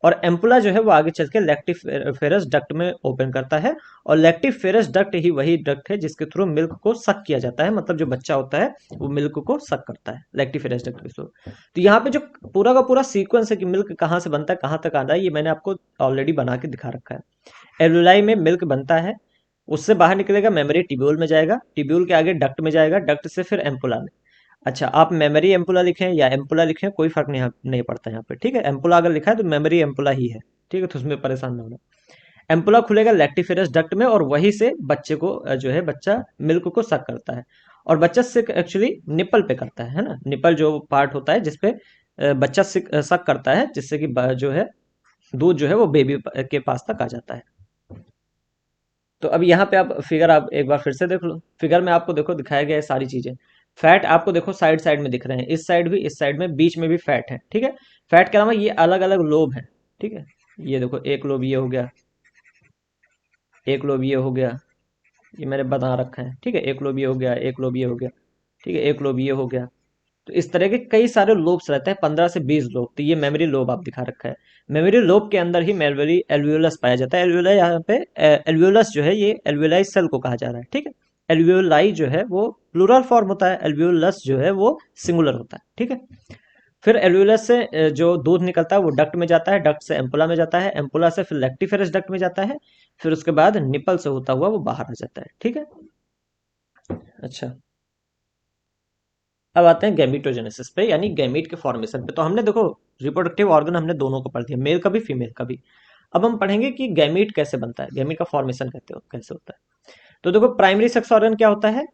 और एम्पुला जो है वो आगे चल के लैक्टिफेरस डक्ट में ओपन करता है। और लैक्टिफेरस डक्ट ही वही डक्ट है जिसके थ्रू मिल्क को सक किया जाता है, मतलब जो बच्चा होता है वो मिल्क को सक करता है लैक्टिफेरस डक्ट के थ्रू। तो यहाँ पे जो पूरा का पूरा सीक्वेंस है कि मिल्क कहाँ से बनता है, कहाँ तक आता है, ये मैंने आपको ऑलरेडी बना के दिखा रखा है। एलुलाई में मिल्क बनता है, उससे बाहर निकलेगा, मेमोरी ट्यूब्यूल में जाएगा, ट्यूब्यूल के आगे डक्ट में जाएगा, डक्ट से फिर एम्पुला में। अच्छा, आप मेमोरी एम्पुला लिखें या एम्पुला लिखें, कोई फर्क नहीं पड़ता यहाँ पे, ठीक है। एम्पुला अगर लिखा है तो मेमोरी एम्पुला ही है, ठीक है, तो उसमें परेशान ना होना। एम्पुला खुलेगा लैक्टिफेरस डक्ट में, और वहीं से बच्चे को जो है बच्चा मिल्क को सक करता है। और बच्चा सिक एक्चुअली निपल पे करता है ना, निपल जो पार्ट होता है जिसपे बच्चा सक करता है, जिससे कि जो है दूध जो है वो बेबी के पास तक आ जाता है। तो अब यहाँ पे आप फिगर आप एक बार फिर से देख लो, फिगर में आपको देखो दिखाया गया है सारी चीजें। फैट आपको देखो साइड साइड में दिख रहे हैं, इस साइड भी, इस साइड में, बीच में भी फैट है, ठीक है। फैट के अलावा ये अलग अलग लोब है, ठीक है। ये देखो एक लोब ये हो गया, एक लोब ये हो गया, ये मैंने बता रखा है, ठीक है। एक लोब ये हो गया, एक लोब ये हो गया, ठीक है। एक लोब ये हो गया। तो इस तरह के कई सारे लोब्स रहते हैं, 15 से 20 लोब। तो ये मेमोरी लोब आप दिखा रखा है। मेमोरी लोब के अंदर ही मेमोरी एल्वियोलस पाया जाता है। एल्वियोलाई यहाँ पे एल्वियोलस जो है ये एल्वियोलाई सेल को कहा जा रहा है, ठीक है। एल्वियोलाई जो है वो प्लूरल फॉर्म होता है, एल्वियोलस जो है वो सिंगुलर होता है, ठीक है। फिर एल्वियोलस से जो दूध निकलता है वो डक्ट में जाता है, डक्ट से एम्पुला में जाता है, एम्पुला से फिर लैक्टिफेरस डक्ट में जाता है, फिर उसके बाद निपल से होता हुआ वो बाहर आ जाता है, ठीक है। अच्छा, अब आते हैं गैमीटोजेनेसिस पे, यानी गैमीट के फॉर्मेशन पे। तो हमने देखो रिप्रोडक्टिव ऑर्गन हमने दोनों को पढ़ दिया, मेल का भी फीमेल का भी। अब हम पढ़ेंगे कि गैमीट कैसे बनता है, गैमीट का फॉर्मेशन कहते हो कैसे होता है। तो देखो प्राइमरी सेक्स ऑर्गन क्या होता है,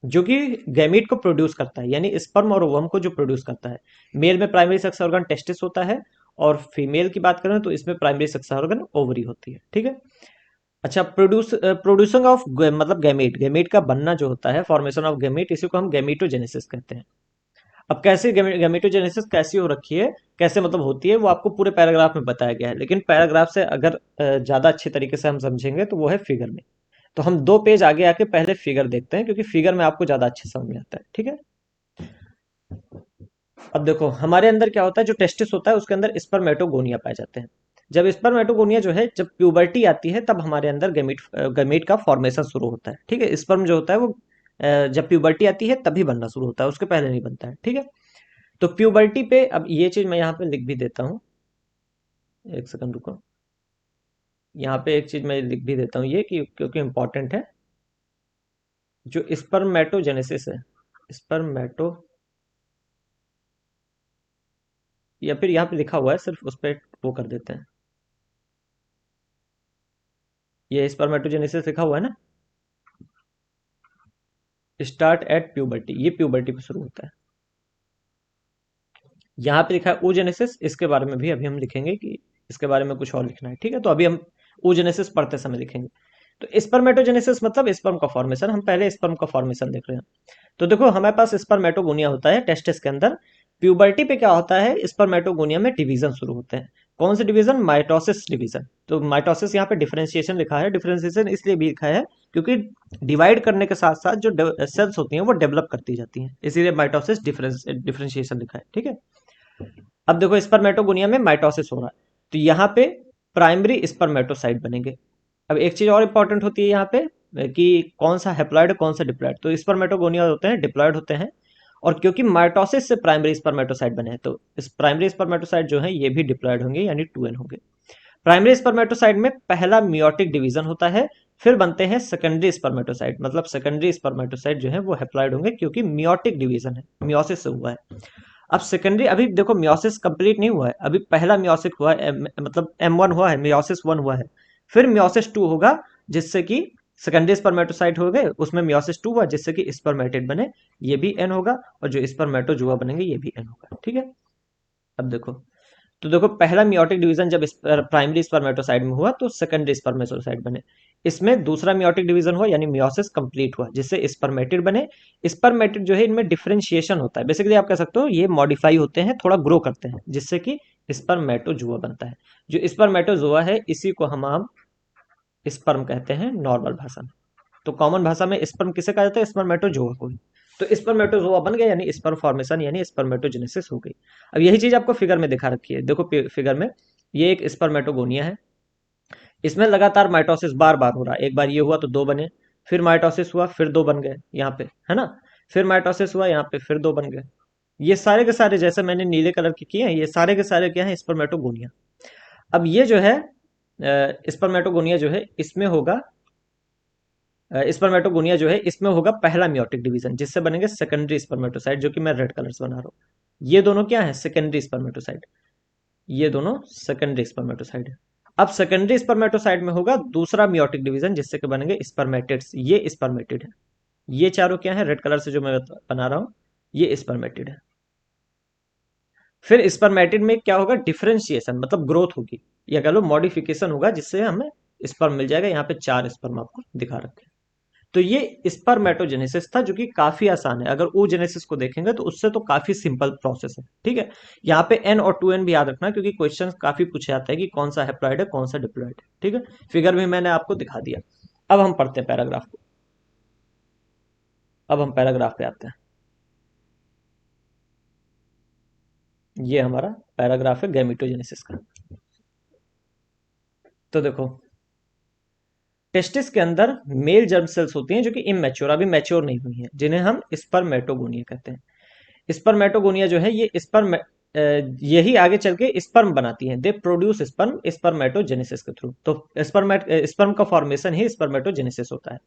जो कि गैमीट को प्रोड्यूस करता है, यानी स्पर्म और ओवम को जो प्रोड्यूस करता है। मेल में प्राइमरी सेक्स ऑर्गन टेस्टिस होता है, और फीमेल की बात करें तो इसमें प्राइमरी सेक्स ऑर्गन ओवरी होती है, ठीक है। अच्छा, प्रोड्यूसिंग ऑफ मतलब गैमीट, गैमीट का बनना जो होता है, फॉर्मेशन ऑफ गैमीट, इसी को हम गैमीटोजेनेसिस कहते हैं। अब कैसे गैमीटोजेनेसिस कैसी हो रखी है, कैसे मतलब होती है, वो आपको पूरे पैराग्राफ में बताया गया है, लेकिन पैराग्राफ से अगर ज्यादा अच्छे तरीके से हम समझेंगे तो वो है फिगर में। तो हम 2 पेज आगे आके पहले फिगर देखते हैं, क्योंकि फिगर में आपको ज्यादा अच्छे समझ में आता है, ठीक है। अब देखो हमारे अंदर क्या होता है, जो टेस्टिस होता है उसके अंदर स्पर्मेटोगोनिया पाए जाते हैं। जब स्पर्मेटोगोनिया जो है, जब प्यूबर्टी आती है तब हमारे अंदर गैमीट गैमीट का फॉर्मेशन शुरू होता है, ठीक है। स्पर्म जो होता है वो जब प्यूबर्टी आती है तभी बनना शुरू होता है, उसके पहले नहीं बनता है, ठीक है। तो प्यूबर्टी पे, अब ये चीज मैं यहाँ पे लिख भी देता हूँ, एक सेकंड रुको। यहाँ पे एक चीज मैं लिख भी देता हूँ ये कि क्योंकि इंपॉर्टेंट है। जो स्पर्मेटोजेनेसिस है, स्पर्मेटो, या फिर यहाँ पे लिखा हुआ है सिर्फ उस पर वो कर देते हैं, ये स्पर्मेटोजेनेसिस लिखा हुआ है ना, स्टार्ट एट प्यूबर्टी, ये प्यूबर्टी पे शुरू होता है। यहाँ पे लिखा है oogenesis, इसके बारे में भी अभी हम लिखेंगे कि इसके बारे में कुछ और लिखना है, ठीक है। तो अभी हम oogenesis पढ़ते समय लिखेंगे। तो स्पर्मेटोजेनेसिस मतलब स्पर्म का फॉर्मेशन, हम पहले स्पर्म का फॉर्मेशन देख रहे हैं। तो देखो हमारे पास स्पर्मेटोगोनिया होता है टेस्टिस के अंदर। प्यूबर्टी पे क्या होता है, स्पर्मेटोगोनिया में डिवीजन शुरू होते हैं। कौन से डिवीजन, माइटोसिस डिवीजन। तो माइटोसिस यहाँ पे डिफरेंशिएशन लिखा है, डिफरेंशिएशन इसलिए भी लिखा है क्योंकि डिवाइड करने के साथ साथ जो सेल्स होती हैं वो डेवलप करती जाती हैं, इसीलिए माइटोसिस डिफरेंशिएशन लिखा है, ठीक है। अब देखो स्पर्मेटोगोनिया में माइटोसिस हो रहा है, तो यहाँ पे प्राइमरी स्पर्मेटोसाइट बनेंगे। अब एक चीज और इंपॉर्टेंट होती है यहाँ पे कि कौन सा हैप्लॉइड कौन सा डिप्लॉइड। तो स्पर्मेटोगोनिया होते हैं डिप्लॉइड होते हैं, और क्योंकि माइटोसिस से प्राइमरी स्पर्मेटोसाइट बने हैं तो इस प्राइमरी स्पर्मेटोसाइट जो है ये भी डिप्लॉइड होंगे, यानी 2n होंगे। प्राइमरी स्पर्मेटोसाइट में पहला मियोटिक डिवीजन होता है, फिर बनते हैं सेकेंडरी स्पर्मेटोसाइट, मतलब सेकेंडरी स्पर्मेटोसाइट जो है वो हैप्लॉइड होंगे, क्योंकि मियोटिक डिवीजन है, मियोसिस से हुआ है। अब सेकेंडरी, अभी देखो मियोसिस कंप्लीट नहीं हुआ है, अभी पहला मियोसिस हुआ है, मतलब M1 हुआ है, मियोसिस 1 हुआ है, फिर मियोसिस 2 होगा, जिससे कि सेकेंडरी स्पर्मेटोसाइट हो गए, उसमें मियोसिस 2 हुआ जिससे कि स्पर्मेटिड बने, ये भी n होगा, और जो स्पर्मेटोजुआ बनेंगे ये भी n होगा, ठीक है। अब देखो, तो देखो पहला मियोटिक डिवीजन जब प्राइमरी स्पर्मेटोसाइट में हुआ तो सेकेंडरी स्पर्मेटोसाइट बने, इसमें दूसरा मियोटिक डिवीजन हुआ यानी मियोसिस कंप्लीट हुआ जिससे स्पर्मेटिड बने। स्पर्मेटिड जो है इनमें डिफरेंशिएशन होता है, बेसिकली आप कह सकते हो ये मॉडिफाई होते हैं, थोड़ा ग्रो करते हैं, जिससे कि स्पर्मेटोजुआ बनता है। जो स्पर्मेटोजुआ है इसी को हम स्पर्म कहते हैं नॉर्मल भाषा में। तो कॉमन भाषा में स्पर्म किसे कहा जाता है, स्पर्मेटोजुआ को। तो स्पर्मेटोजुआ बन गया यानी स्पर्म फॉर्मेशन यानी स्पर्मेटोजेनेसिस हो गई। अब यही चीज आपको फिगर में दिखा रखी है, देखो फिगर में ये एक स्पर्मेटोगोनिया है, इसमें लगातार माइटोसिस बार बार हो रहा है, एक बार ये हुआ तो 2 बने, फिर माइटोसिस हुआ फिर 2 बन गए यहाँ पे, है ना। फिर माइटोसिस हुआ यहाँ पे फिर 2 बन गए। ये सारे के सारे जैसे मैंने नीले कलर के किए हैं, ये सारे के सारे क्या है, स्पर्मेटोगोनिया। अब ये जो है स्पर्मेटोगोनिया जो है इसमें होगा, स्पर्मेटोगोनिया जो है इसमें होगा पहला मियोटिक डिवीजन जिससे बनेंगे सेकेंडरी स्पर्मेटोसाइट, जो कि मैं रेड कलर से बना रहा हूँ। ये दोनों क्या है, सेकेंडरी स्पर्मेटोसाइट, ये दोनों सेकेंडरी स्पर्मेटोसाइट है। अब सेकेंडरी स्पर्मेटोसाइट में होगा दूसरा मियोटिक डिवीजन जिससे कि बनेंगे स्पर्मेटिड्स, ये स्पर्मेटिड है। ये चारों क्या है, रेड कलर से जो मैं बना रहा हूँ ये स्पर्मेटिड है। फिर स्पर्मेटिड में क्या होगा, डिफरेंशिएशन मतलब ग्रोथ होगी, या कह लो मॉडिफिकेशन होगा, जिससे हमें स्पर्म मिल जाएगा। यहाँ पे 4 स्पर्म आपको दिखा रखे हैं। तो ये स्पर्मेटोजेनेसिस था, जो कि काफी आसान है। अगर oogenesis को देखेंगे तो उससे तो काफी सिंपल प्रोसेस है, ठीक है। यहाँ पे n और 2n भी याद रखना, क्योंकि क्वेश्चन काफी पूछे जाता है कि कौन सा हैप्लॉइड है कौन सा डिप्लॉइड है, ठीक है। फिगर भी मैंने आपको दिखा दिया। अब हम पढ़ते हैं पैराग्राफ को। अब हम पैराग्राफ पे आते हैं। ये हमारा पैराग्राफ है गैमेटोजेनेसिस का। तो देखो, टेस्टिस के अंदर मेल जर्म सेल्स होती हैं जो कि इमेच्योर, अभी मैच्योर नहीं हुई हैं, जिन्हें हम स्पर्मेटोगोनिया कहते हैं। स्पर्मेटोगोनिया जो है ये स्पर्म यही आगे चल के स्पर्म बनाती हैं। दे प्रोड्यूस स्पर्म स्पर्मेटोजेनेसिस के थ्रू। तो स्पर्म का फॉर्मेशन ही स्पर्मेटोजेनेसिस होता है।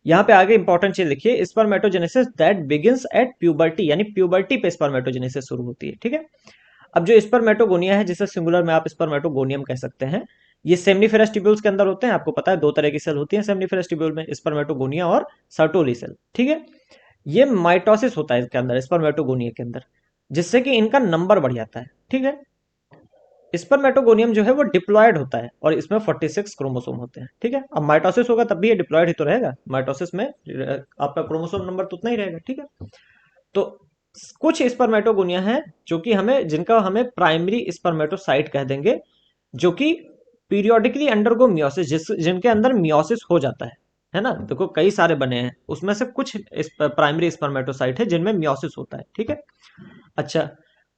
यहाँ पे आगे इंपॉर्टेंट चीज लिखिए, spermatogenesis that begins at puberty, यानी प्यूबर्टी पे स्पर्मेटोजेनेसिस शुरू होती है, ठीक है। अब जो स्पर्मेटोगोनिया है, जिसे सिंगुलर में आप स्पर्मेटोगोनियम कह सकते हैं, ये सेमनीफेरस ट्यूब्यूल्स के अंदर होते हैं। आपको पता है दो तरह की सेल होती हैं सेमनीफेरस ट्यूब्यूल में, स्पर्मेटोगोनिया और सर्टोली सेल, ठीक है। ये माइटोसिस होता है इसके अंदर, स्पर्मेटोगोनिया के अंदर, जिससे कि इनका नंबर बढ़ जाता है, ठीक है। स्पर्मेटोगोनियम जो है वो डिप्लॉयड होता है और इसमें 46 क्रोमोसोम होते हैं, ठीक है। अब माइटोसिस होगा तब भी ये डिप्लॉयड ही तो रहेगा। माइटोसिस में आपका क्रोमोसोम नंबर तो उतना ही रहेगा, ठीक है। तो कुछ स्पर्मेटोगोनिया हैं जो कि हमें, जिनका हमें प्राइमरी स्पर्मेटोसाइट कह देंगे, जो कि पीरियोडिकली अंडरगो मियोसिस, जिनके अंदर मियोसिस हो जाता है ना। देखो कई सारे बने हैं, उसमें से कुछ प्राइमरी स्पर्मेटोसाइट है जिनमें मियोसिस होता है, ठीक है। अच्छा,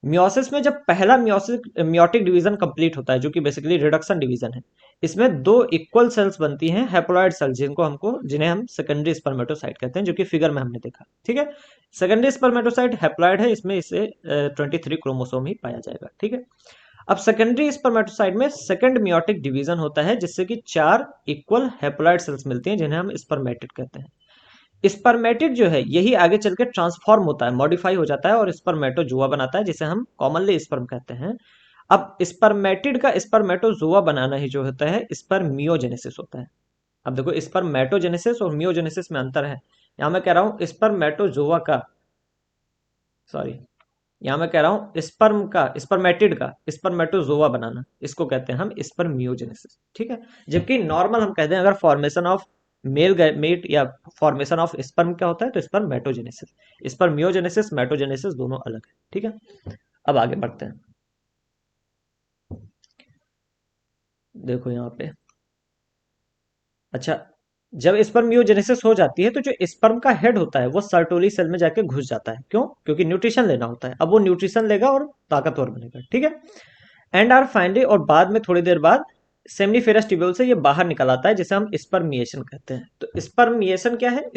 मियोसिस में जब पहला मियोटिक डिवीजन कंप्लीट होता है, जो कि बेसिकली रिडक्शन डिवीजन है, इसमें दो इक्वल सेल्स बनती हैं, हैप्लॉइड सेल्स, जिन्हें हम सेकेंडरी स्पर्मेटोसाइट कहते हैं, जो कि फिगर में हमने देखा, ठीक है। सेकेंडरी स्पर्मेटोसाइट हैप्लॉइड है, इसमें इसे 23 क्रोमोसोम ही पाया जाएगा, ठीक है। अब सेकेंडरी स्पर्मेटोसाइट में सेकेंड मियोटिक डिवीजन होता है, जिससे कि 4 इक्वल हैप्लॉइड सेल्स मिलती हैं, जिन्हें हम स्पर्मेटिड कहते हैं। स्पर्मेटिड जो है यही आगे चल के ट्रांसफॉर्म होता है, मॉडिफाई हो जाता है और स्पर्मेटोजोआ बनाता है, जिसे हम कॉमनली स्पर्म कहते हैं। अब स्पर्मेटिड का स्पर्मेटोजोआ बनाना ही जो होता है स्पर्मियोजेनेसिस होता है। अब देखो, स्पर्मेटोजेनेसिस और मियोजेनेसिस में अंतर है। यहां मैं कह रहा हूं स्पर्मेटोजोआ का, सॉरी, यहां मैं कह रहा हूं स्पर्मेटिड का स्पर्मेटोजोआ बनाना, इसको कहते हैं हम स्पर्मियोजेनेसिस, ठीक है। जबकि नॉर्मल हम कहते हैं, अगर फॉर्मेशन ऑफ मेल गैमेट या फॉर्मेशन ऑफ स्पर्म क्या होता है, तो स्पर्मेटोजेनेसिस। स्पर्मियोजेनेसिस मेटोजेनेसिस दोनों अलग है, ठीक है। अब आगे बढ़ते हैं। देखो यहाँ पे, अच्छा, जब स्पर्मियोजेनेसिस हो जाती है तो जो स्पर्म का हेड होता है वो सर्टोली सेल में जाके घुस जाता है। क्यों? क्योंकि न्यूट्रिशन लेना होता है। अब वो न्यूट्रिशन लेगा और ताकतवर बनेगा, ठीक है। एंड आर फाइनली, और बाद में थोड़ी देर बाद सेमनीफेरस ट्यूब्यूल से ये बाहर निकल आता है, जिसे हम स्पर्मिएशन कहते हैं। तो स्पर्मिएशन क्या है?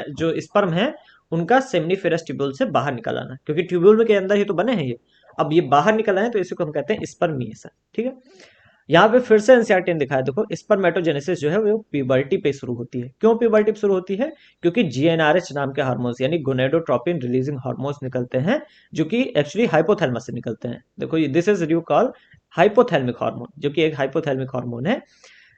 जो स्पर्म है उनका सेमनीफेरस ट्यूब्यूल से बाहर निकल आना, क्योंकि ट्यूब्यूल के अंदर ही तो बने हैं ये। अब ये बाहर निकल आए तो इसी को हम कहते हैं स्पर्मिएशन, ठीक है। यहाँ पे फिर से एनसीईआरटी ने दिखाया, देखो स्पर्मेटोजेनेसिस जो है वो प्यूबर्टी पे शुरू होती है। क्यों प्यूबर्टी पे शुरू होती है? क्योंकि जीएनआरएच नाम के हार्मोन्स, यानी गोनेडोट्रोपिन रिलीजिंग हार्मोन्स निकलते हैं, जो कि एक्चुअली हाइपोथैलेमस से निकलते हैं। देखो, this is you call hypothalamic hormone, जो कि एक हाइपोथैलेमिक हार्मोन है।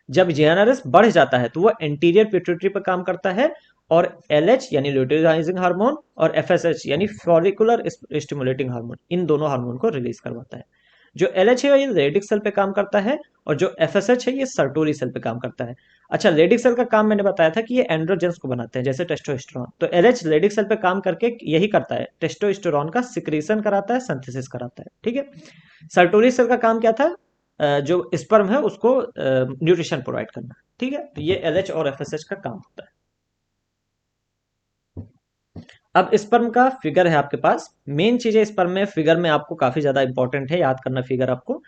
जब जीएनआरएस बढ़ जाता है तो वो एंटीरियर पिट्यूटरी पर काम करता है, और एलएच यानी ल्यूटिनाइजिंग हार्मोन और एफएसएच यानी फॉलिकुलर स्टिमुलेटिंग हार्मोन, इन दोनों हार्मोन को रिलीज करवाता है। जो एलएच है ये लेडिक सेल पे काम करता है, और जो एफएसएच है ये सर्टोरी सेल पे काम करता है। अच्छा, लेडिक सेल का काम मैंने बताया था कि ये एंड्रोजेंस को बनाते हैं, जैसे टेस्टोस्टेरोन। तो एलएच लेडिक सेल पे काम करके यही करता है, टेस्टोस्टेरोन का सिक्रीशन कराता है, सिंथेसिस कराता है, ठीक है। सर्टोरी सेल का काम क्या था? जो स्पर्म है उसको न्यूट्रिशन प्रोवाइड करना, ठीक है। तो ये एलएच और एफएसएच का काम होता है। अब स्पर्म का फिगर है आपके पास। मेन चीजें स्पर्म में, फिगर में आपको काफी ज्यादा इंपॉर्टेंट है याद करना फिगर आपको।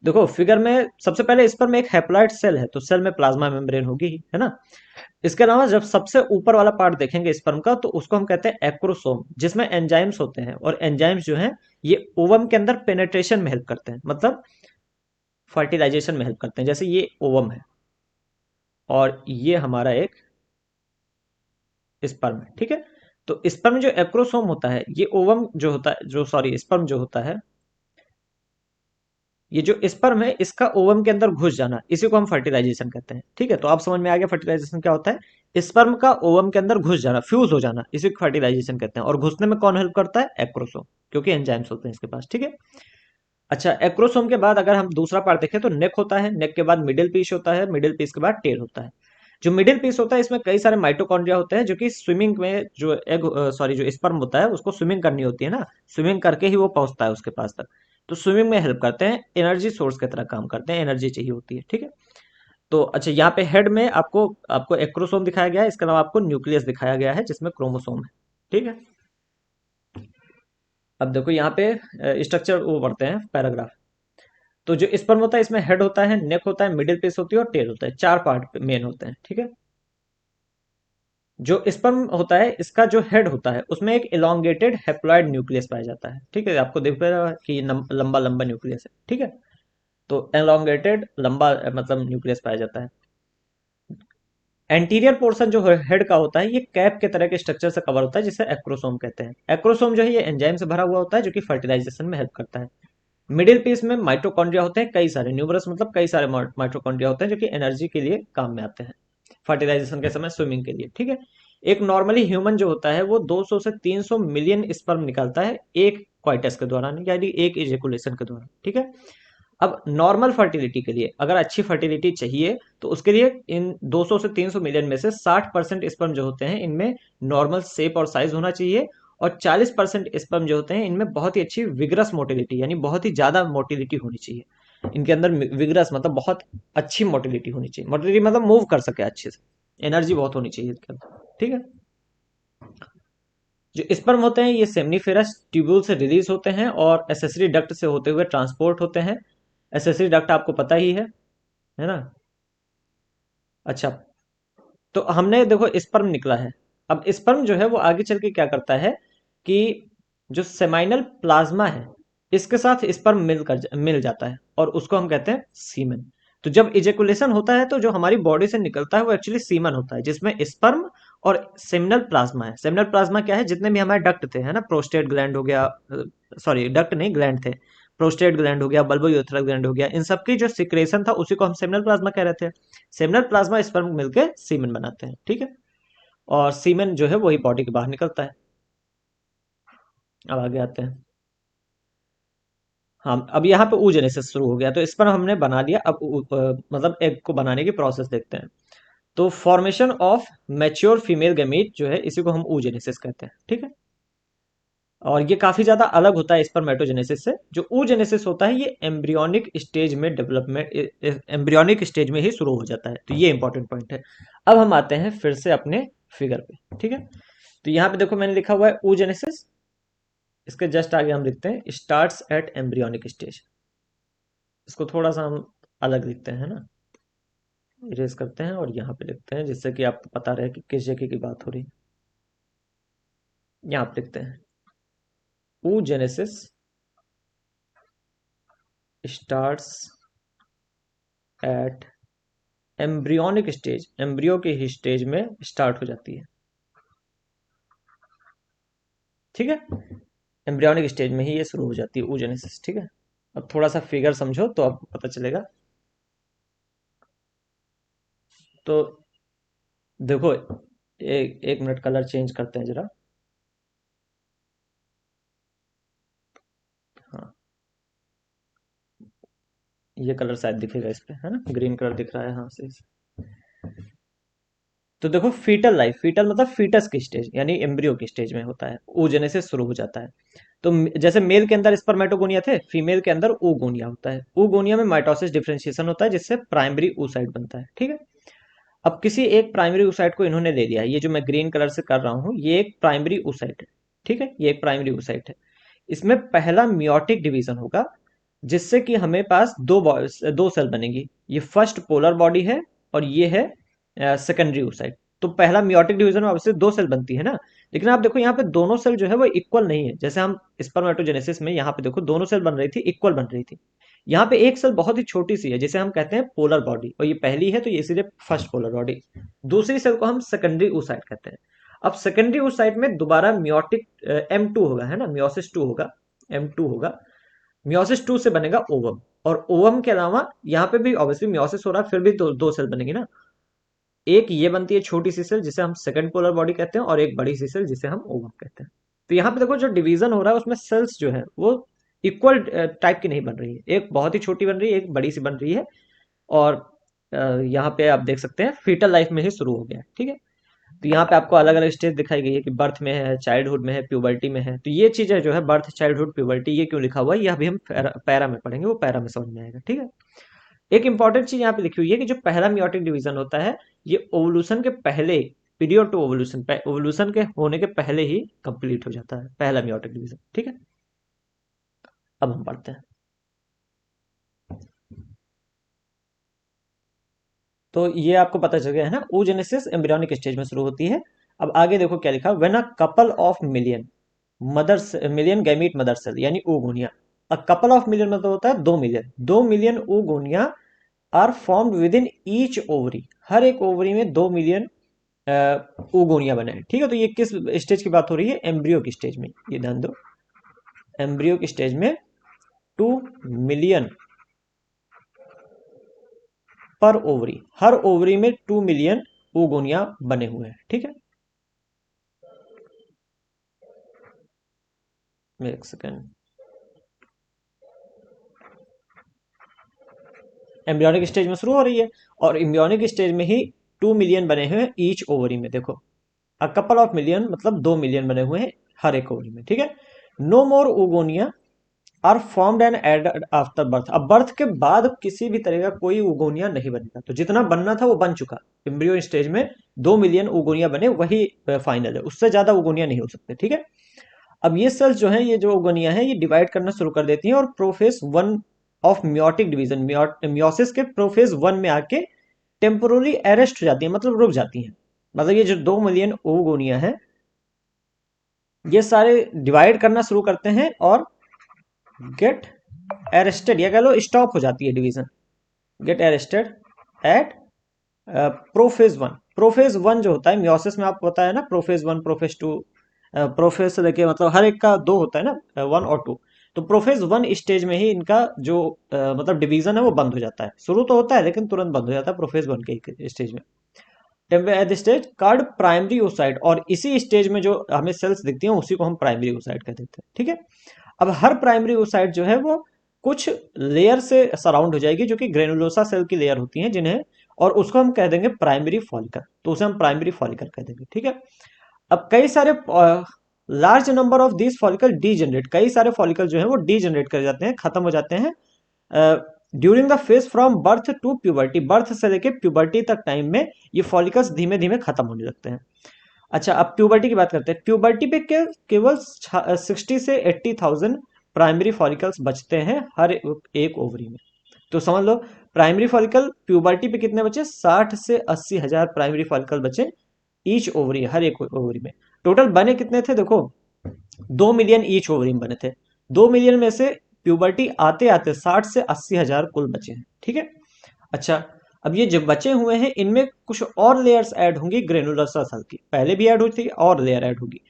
देखो, फिगर में सबसे पहले स्पर्म में एक हैप्लॉइड सेल है, तो सेल में प्लाज्मा मेम्ब्रेन होगी ही, है ना। इसके अलावा जब सबसे ऊपर वाला पार्ट देखेंगे स्पर्म का, तो उसको हम कहते हैं एक्रोसोम, जिसमें एंजाइम्स होते हैं। और एंजाइम्स जो हैं ये ओवम के अंदर पेनेट्रेशन में हेल्प करते हैं, मतलब फर्टिलाइजेशन में हेल्प करते हैं। जैसे ये ओवम है और ये हमारा एक स्पर्म है, ठीक है। तो स्पर्म जो एक्रोसोम होता है, ये ओवम जो होता है, जो सॉरी स्पर्म जो होता है, ये जो स्पर्म है इसका ओवम के अंदर घुस जाना, इसी को हम फर्टिलाइजेशन कहते हैं, ठीक है। तो आप समझ में आ गया फर्टिलाइजेशन क्या होता है। स्पर्म का ओवम के अंदर घुस जाना, फ्यूज हो जाना, इसी को फर्टिलाइजेशन कहते हैं। और घुसने में कौन हेल्प करता है? एक्रोसोम, क्योंकि एंजाइम्स होते हैं इसके पास, ठीक है। अच्छा, एक्रोसोम के बाद अगर हम दूसरा पार्ट देखें तो नेक होता है, नेक के बाद मिडिल पीस होता है, मिडिल पीस के बाद टेल होता है। जो मिडिल पीस होता है इसमें कई सारे माइटोकॉन्ड्रिया होते हैं जो कि स्विमिंग में जो एग सॉरी जो स्पर्म होता है उसको स्विमिंग करनी होती है ना, स्विमिंग करके ही वो पहुंचता है उसके पास तक। तो स्विमिंग में हेल्प करते हैं, एनर्जी सोर्स की तरह काम करते हैं, एनर्जी चाहिए होती है, ठीक है। तो अच्छा, यहाँ पे हेड में आपको आपको एक्रोसोम दिखाया गया है, इसके अलावा आपको न्यूक्लियस दिखाया गया है जिसमें क्रोमोसोम है, ठीक है। अब देखो यहाँ पे स्ट्रक्चर वो पढ़ते हैं पैराग्राफ। तो जो स्पर्म होता है इसमें हेड होता है, नेक होता है, मिडिल पीस होती है और टेल होता है, चार पार्ट मेन होते हैं, ठीक है। जो स्पर्म होता है इसका जो हेड होता है उसमें एक इलोंगेटेड हेप्लॉइड न्यूक्लियस पाया जाता है, ठीक है। आपको दिख रहा है कि लंबा लंबा न्यूक्लियस है, ठीक है। तो एलोंगेटेड लंबा मतलब न्यूक्लियस पाया जाता है। एंटीरियर पोर्शन जो हेड का होता है ये कैप के तरह के स्ट्रक्चर से कवर होता है जिसे एक्रोसोम कहते हैं। एक्रोसोम जो है ये एंजाइम से भरा हुआ होता है जो कि फर्टिलाइजेशन में हेल्प करता है। मिडिल पीस में माइटोकॉन्ड्रिया होते हैं, कई सारे, न्यूमरस मतलब कई सारे माइटोकॉन्ड्रिया होते हैं जो कि एनर्जी के लिए काम में आते हैं, फर्टिलाइजेशन के समय, स्विमिंग के लिए, ठीक है। एक नॉर्मली ह्यूमन जो होता है वो 200 से 300 मिलियन स्पर्म निकालता है एक क्वाइटस के दौरान, यानी एक इजेकुलेशन के दौरान, ठीक है। अब नॉर्मल फर्टिलिटी के लिए, अगर अच्छी फर्टिलिटी चाहिए तो उसके लिए इन 200 से 300 मिलियन में से 60% स्पर्म जो होते हैं इनमें नॉर्मल शेप और साइज होना चाहिए, और 40% स्पर्म जो होते हैं इनमें बहुत ही अच्छी विग्रस मोटिलिटी यानी बहुत ही ज्यादा मोटिलिटी होनी चाहिए। इनके अंदर विग्रस मतलब बहुत अच्छी मोटिलिटी होनी चाहिए, मोटिलिटी मतलब मूव कर सके अच्छे से, एनर्जी बहुत होनी चाहिए इसके अंदर, ठीक है। जो स्पर्म होते हैं ये सेमनीफेरस ट्यूब्यूल से रिलीज होते हैं और एसेसरी डक्ट से होते हुए ट्रांसपोर्ट होते हैं। एसेसरी डक्ट आपको पता ही है ना। अच्छा, तो हमने देखो स्पर्म निकला है। अब स्पर्म जो है वो आगे चल के क्या करता है कि जो सेमाइनल प्लाज्मा है इसके साथ स्पर्म मिल जाता है और उसको हम कहते हैं सीमेन। तो जब इजेकुलेशन होता है तो जो हमारी बॉडी से निकलता है वो एक्चुअली सीमन होता है जिसमें स्पर्म और सेमिनल प्लाज्मा है। सेमिनल प्लाज्मा क्या है, जितने भी हमारे डक्ट थे, है ना, प्रोस्टेट ग्लैंड हो गया, सॉरी डक्ट नहीं ग्लैंड थे, प्रोस्टेट ग्लैंड हो गया, बल्बोयूथरल ग्लैंड हो गया, इन सबकी जो सिक्रेशन था उसी को हम सेमिनल प्लाज्मा कह रहे थे। सेमिनल प्लाज्मा स्पर्म मिलके सीमेन बनाते हैं, ठीक है। और सीमेन जो है वही बॉडी के बाहर निकलता है। अब आगे आते हैं। हाँ, अब यहाँ पे oogenesis शुरू हो गया, तो इस पर हमने बना लिया। अब मतलब एग को बनाने की प्रोसेस देखते हैं। तो formation of mature female gamete जो है इसी को हम oogenesis कहते हैं, ठीक है। और ये काफी ज्यादा अलग होता है स्पर्मेटोजेनेसिस से। जो oogenesis होता है ये एम्ब्रियोनिक स्टेज में डेवलपमेंट, एम्ब्रियोनिक स्टेज में ही शुरू हो जाता है, तो ये इंपॉर्टेंट पॉइंट है। अब हम आते हैं फिर से अपने फिगर पे, ठीक है। तो यहाँ पे देखो मैंने लिखा हुआ है oogenesis, इसके जस्ट आगे हम लिखते हैं स्टार्ट्स एट एम्ब्रियोनिक स्टेज। इसको थोड़ा सा हम अलग लिखते हैं ना, इरेज करते हैं और यहाँ पे लिखते हैं जिससे कि आपको पता रहे कि किस जगह की बात हो रही है। यहाँ पे लिखते हैं oogenesis starts at embryonic stage, embryo के ही स्टेज में स्टार्ट हो जाती है, ठीक है। एम्ब्रियोनिक स्टेज में ही ये शुरू हो जाती है oogenesis, ठीक है। अब थोड़ा सा फिगर समझो तो आपको पता चलेगा। तो देखो, एक एक मिनट, कलर चेंज करते हैं जरा। हाँ, ये कलर शायद दिखेगा इस पे, है ना, ग्रीन कलर दिख रहा है, हाँ से। तो देखो फीटल लाइफ, फीटल मतलब फीटस की स्टेज यानी एम्ब्रियो की स्टेज में होता है, oogenesis शुरू हो जाता है। तो जैसे मेल के अंदर स्पर्मेटोगोनिया थे, फीमेल के अंदर oogonia होता है। oogonia में माइटोसिस डिफरेंशिएशन होता है जिससे प्राइमरी oocyte बनता है, ठीक है। अब किसी एक प्राइमरी oocyte को इन्होंने ले लिया, ये जो मैं ग्रीन कलर से कर रहा हूँ ये एक प्राइमरी oocyte है, ठीक है, ये एक प्राइमरी oocyte है। इसमें पहला मियोटिक डिवीजन होगा जिससे कि हमें पास दो सेल बनेगी। ये फर्स्ट पोलर बॉडी है और ये है सेकेंडरी oocyte। तो पहला मियोटिक डिवीजन में ऑब्वियसली दो सेल बनती है ना, लेकिन आप देखो यहाँ पे दोनों सेल जो है वो इक्वल नहीं है। जैसे हम स्पर्मेटोजेनेसिस में यहाँ पे देखो दोनों सेल बन रही थी, इक्वल बन रही थी। यहाँ पे एक सेल बहुत ही छोटी सी है जिसे हम कहते हैं पोलर बॉडी, और ये पहली है तो ये इसीलिए फर्स्ट पोलर बॉडी। दूसरी सेल को हम सेकेंडरी oocyte कहते हैं। अब सेकेंडरी oocyte में दोबारा मियोटिक M2 होगा, है ना, मियोसिस टू होगा, M2 होगा। मियोसिस टू से बनेगा ओवम, और ओवम के अलावा यहाँ पे भी ऑब्वियसली मियोसिस हो रहा है, फिर भी दो सेल बनेगी ना। एक ये बनती है छोटी सी सेल जिसे हम सेकंड पोलर बॉडी कहते हैं, और एक बड़ी सी सेल जिसे हम ओवम कहते हैं। तो यहाँ पे देखो जो डिवीजन हो रहा है उसमें सेल्स जो है वो इक्वल टाइप की नहीं बन रही है, एक बहुत ही छोटी बन रही है, एक बड़ी सी बन रही है। और यहाँ पे आप देख सकते हैं फीटल लाइफ में ही शुरू हो गया है, ठीक है। तो यहाँ पे आपको अलग अलग स्टेज दिखाई गई है कि बर्थ में है, चाइल्डहुड में है, प्यूबर्टी में है। तो ये चीजें जो है बर्थ, चाइल्डहुड, प्यूबर्टी, ये क्यों लिखा हुआ है, ये अभी हम पैरा में पढ़ेंगे, वो पैरा में समझ में आएगा, ठीक है। एक इंपॉर्टेंट चीज यहाँ पे लिखी हुई है कि जो पहला मियोटिक डिवीजन होता है, ये ओवोल्यूशन के पहले, पीरियड टू ओवोल्यूशन, ओवोल्यूशन के होने के पहले ही कंप्लीट हो जाता है पहला मियोटिक डिवीजन, ठीक है। अब हम पढ़ते हैं। तो ये आपको पता चल गया है ना, oogenesis एम्ब्रियोनिक स्टेज में शुरू होती है। अब आगे देखो क्या लिखा, when a couple of million mother, million gamete mother cell यानी oogonia, a couple of million मतलब होता है 2 million, 2 million oogonia are formed within each ovary, हर एक ओवरी में 2 मिलियन oogonia बने हैं, ठीक है। तो ये किस स्टेज की बात हो रही है, एम्ब्रियो की स्टेज में, ये ध्यान दो, एम्ब्रियो की स्टेज में 2 मिलियन पर ओवरी, हर ओवरी में 2 मिलियन oogonia बने हुए हैं, ठीक है। एक सेकेंड, एम्ब्रियोनिक स्टेज में शुरू हो रही है, और एम्ब्रियोनिक स्टेज में ही 2 मिलियन बने हुए हैं ईच ओवरी में, देखो अ कपल ऑफ मिलियन मतलब 2 मिलियन बने हुए हैं हर एक ओवरी में, ठीक है। No more oogonia are formed and added after birth, अब बर्थ के बाद किसी भी तरह का कोई oogonia नहीं बनेगा, तो जितना बनना था वो बन चुका, एम्ब्रियो स्टेज में 2 मिलियन oogonia बने, वही फाइनल है, उससे ज्यादा oogonia नहीं हो सकते, ठीक है। अब ये सेल्स जो है, ये जो oogonia है, ये डिवाइड करना शुरू कर देती हैं और prophase one of meiotic division, meiosis के प्रोफेज वन में आके टेम्पोरली अरेस्ट हो जाती है, मतलब रुक जाती हैं। मतलब ये जो 2 मिलियन oogonia है, ये सारे डिवाइड करना शुरू करते हैं और गेट अरेस्टेड, या कह लो स्टॉप हो जाती है division, get arrested at prophase one. Prophase one जो होता है मियोसिस में, आपको पता है ना, prophase one, prophase two, prophase से देखिए मतलब हर एक का दो होता है ना, वन और टू। तो प्रोफेज वन स्टेज में ही इनका जो मतलब डिवीजन है वो बंद हो जाता है, शुरू तो होता है लेकिन तुरंत बंद हो जाता है प्रोफेज वन के स्टेज में। At stage called primary oocyte, और इसी स्टेज में जो हमें सेल्स दिखती हैं उसी को हम प्राइमरी oocyte कहते हैं, ठीक है। अब हर प्राइमरी oocyte जो है वो कुछ लेयर से सराउंड हो जाएगी, जो कि ग्रेनुलोसा सेल की लेयर होती हैं जिन्हें, और उसको हम कह देंगे प्राइमरी फॉलिकल, तो उसे हम प्राइमरी फॉलिकल कह देंगे, ठीक है। अब कई सारे large number of this follicle degenerate, कई सारे फॉलिकल जो है वो डीजनरेट कर जाते हैं, खत्म हो जाते हैं during the phase from birth to puberty, birth से लेके प्यूबर्टी तक टाइम में ये फॉलिकल्स धीमे धीमे खत्म होने लगते हैं। अच्छा, अब प्यूबर्टी की बात करते हैं। प्यूबर्टी पे केवल 60 से 80 थाउजेंड प्राइमरी फॉलिकल्स बचते हैं हर एक ओवरी में। तो समझ लो प्राइमरी फॉलिकल प्यूबर्टी पे कितने बचे, 60 से 80 हजार प्राइमरी फॉलिकल बचे ईच ओवरी, हर एक ओवरी में। टोटल बने कितने थे देखो, 2 मिलियन ईच ओवरी में बने थे। 2 मिलियन में से प्यूबर्टी आते आते 60 से 80 हजार कुल बचे हैं, ठीक है। अच्छा, अब ये जो बचे हुए हैं इनमें कुछ और लेयर्स ऐड होंगी ग्रेनुलर सेल की, पहले भी ऐड हुई थी और लेयर ऐड होगी,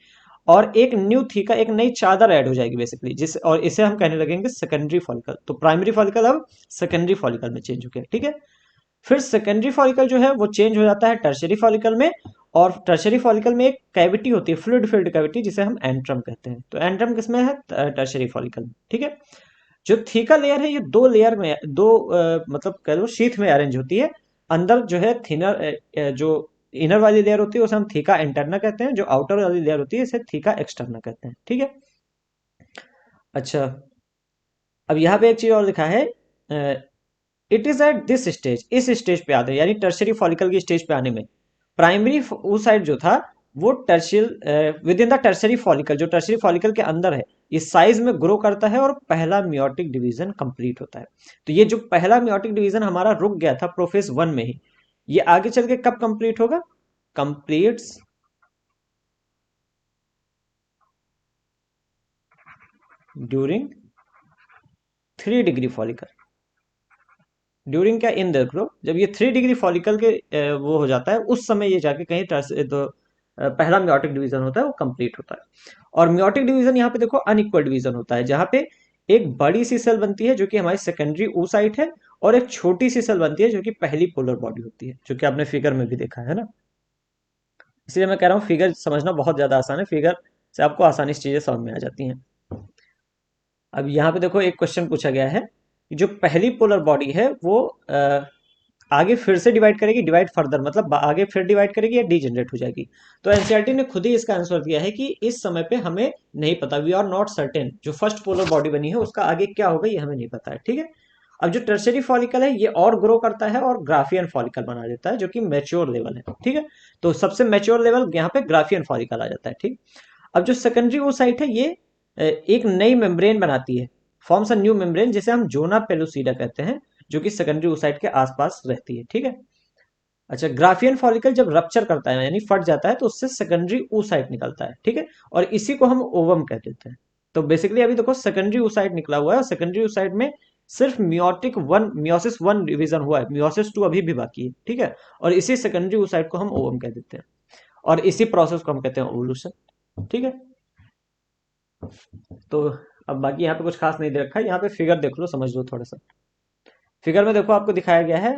और एक न्यू थीका, एक नई चादर ऐड हो जाएगी बेसिकली, जिस और इसे हम कहने लगेंगे सेकेंडरी फॉलिकल। तो प्राइमरी फॉलिकल अब सेकेंडरी फॉलिकल में चेंज हो गया, ठीक है। फिर सेकेंडरी फॉलिकल जो है वो चेंज हो जाता है टर्शरी फॉलिकल में, और टर्शरी फॉलिकल में एक कैविटी होती है, फ्लूइड फिल्ड कैविटी, जिसे हम एंट्रम कहते हैं। तो एंट्रम किसमें है, टर्शरी फॉलिकल में, ठीक है। जो थीका लेयर है ये दो लेयर में, दो मतलब कह लो शीथ में अरेंज होती है। अंदर जो है थिनर, जो इनर वाली लेयर होती है उसे हम थीका इंटरना कहते हैं, जो आउटर वाली लेयर होती है इसे थीका एक्सटर्ना कहते हैं, ठीक है। अच्छा, अब यहाँ पे एक चीज और लिखा है, it is at this stage, इस स्टेज पे आते हैं, यानी टर्शरी फॉलिकल की स्टेज पे आने में प्राइमरी oocyte जो था वो टर्शियल with in the tertiary follicle, जो टर्शरी फॉलिकल के अंदर है, इस साइज में ग्रो करता है और पहला मियोटिक डिवीजन कंप्लीट होता है। तो ये जो पहला मियोटिक डिवीजन हमारा रुक गया था प्रोफेज वन में ही, ये आगे चल के कब कंप्लीट होगा, completes during 3 degree follicle, during क्या, इन द ग्रो, जब ये 3 डिग्री फॉलिकल के वो हो जाता है उस समय ये जाके कहीं तो पहला मियोटिक डिवीजन होता है वो कंप्लीट होता है। और मियोटिक डिवीजन यहाँ पे देखो अनइक्वल डिवीजन होता है, जहाँ पे एक बड़ी सी सेल बनती है जो कि हमारी सेकेंडरी oocyte है, और एक छोटी सी सेल बनती है जो कि पहली पोलर बॉडी होती है, जो कि आपने फिगर में भी देखा है ना। इसलिए मैं कह रहा हूँ फिगर समझना बहुत ज्यादा आसान है, फिगर से आपको आसानी से चीजें समझ में आ जाती हैं। अब यहाँ पे देखो एक क्वेश्चन पूछा गया है कि जो पहली पोलर बॉडी है वो आगे फिर से डिवाइड करेगी, डिवाइड फर्दर मतलब आगे फिर डिवाइड करेगी या डीजनरेट हो जाएगी। तो एनसीईआरटी ने खुद ही इसका आंसर दिया है कि इस समय पे हमें नहीं पता, वी आर नॉट सर्टेन, जो फर्स्ट पोलर बॉडी बनी है उसका आगे क्या होगा ये हमें नहीं पता है, ठीक है। अब जो टर्शरी फॉलिकल है ये और ग्रो करता है और ग्राफियन फॉलिकल बना देता है, जो कि मैच्योर लेवल है, ठीक है। तो सबसे मैच्योर लेवल यहाँ पे ग्राफियन फॉलिकल आ जाता है, ठीक। अब जो सेकेंडरी oocyte है ये एक नई मेम्ब्रेन बनाती है, फॉर्म्स अ न्यू मेम्ब्रेन, जिसे हम जोना पेलुसिडा कहते हैं, जो कि सेकेंडरी oocyte के आसपास रहती है, ठीक है। अच्छा, ग्राफियन फॉलिकल जब रप्चर करता है यानी फट जाता है तो उससे सेकेंडरी oocyte निकलता है, ठीक है। और इसी को हम ओवम कह देते हैं। तो बेसिकली अभी देखो सेकेंडरी oocyte निकला हुआ है, और सेकेंडरी oocyte में सिर्फ मियोसिस वन डिवीजन हुआ है, मियोसिस टू अभी भी बाकी है, ठीक है। और इसी सेकेंडरी oocyte को हम ओवम कह देते हैं, और इसी प्रोसेस को हम कहते हैं ओवुलेशन, ठीक है। तो अब बाकी यहाँ पे कुछ खास नहीं दे रखा है, यहाँ पे फिगर देख लो, समझ लो थोड़ा सा। फिगर में देखो आपको दिखाया गया है,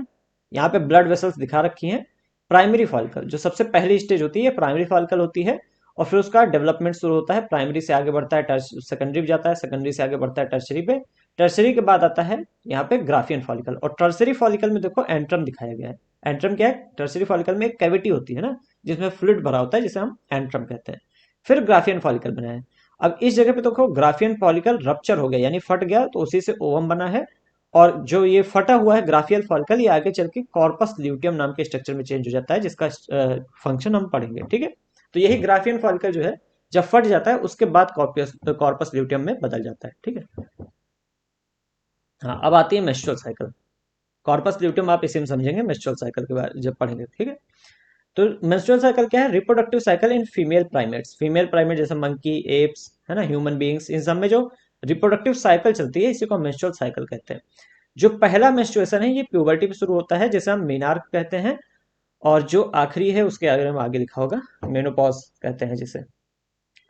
यहाँ पे ब्लड वेसल्स दिखा रखी हैं। प्राइमरी फॉलिकल जो सबसे पहली स्टेज होती है प्राइमरी फॉलिकल होती है, और फिर उसका डेवलपमेंट शुरू होता है, प्राइमरी से आगे बढ़ता है सेकेंडरी भी जाता है, सेकेंडरी से आगे बढ़ता है टर्सरी पे, टर्सरी के बाद आता है यहाँ पे ग्राफियन फॉलिकल। और टर्सरी फॉलिकल में देखो एंट्रम दिखाया गया है। एंट्रम क्या है, टर्सरी फॉलिकल में एक कैविटी होती है ना, जिसमें फ्लूइड भरा होता है, जिसे हम एंट्रम कहते हैं। फिर ग्राफियन फॉलिकल बना है। अब इस जगह पे देखो ग्राफियन फॉलिकल रप्चर हो गया यानी फट गया, तो उसी से ओवम बना है। और जो ये फटा हुआ है ग्राफियल फॉलिकल, ये आगे चल के कॉर्पस ल्यूटियम नाम के स्ट्रक्चर में चेंज हो जाता है, जिसका फंक्शन हम पढ़ेंगे, ठीक है। तो यही ग्राफियन फॉलिकल जो है जब फट जाता है उसके बाद कॉर्पस कॉर्पस ल्यूटियम में बदल जाता है, ठीक है। हाँ, अब आती है मेस्ट्रुअल साइकिल। कॉर्पस ल्यूटियम आप इसी में समझेंगे, मेस्ट्रुअल साइकिल के बारे जब पढ़ेंगे, ठीक है। तो मेंस्ट्रुअल साइकिल क्या है, reproductive cycle in female primates. Female primate जैसे मंकी, एप्स, है ना, ह्यूमन बीइंग्स, इन सब में जो रिप्रोडक्टिव साइकिल चलती है इसी को मेंस्ट्रुअल साइकिल कहते हैं। जो पहला मेंस्ट्रुएशन है ये प्यूबर्टी पे शुरू होता है, जिसे हम मीनार्क कहते हैं। और जो आखिरी है उसके आगे में आगे लिखा होगा मेनोपॉज कहते हैं जिसे,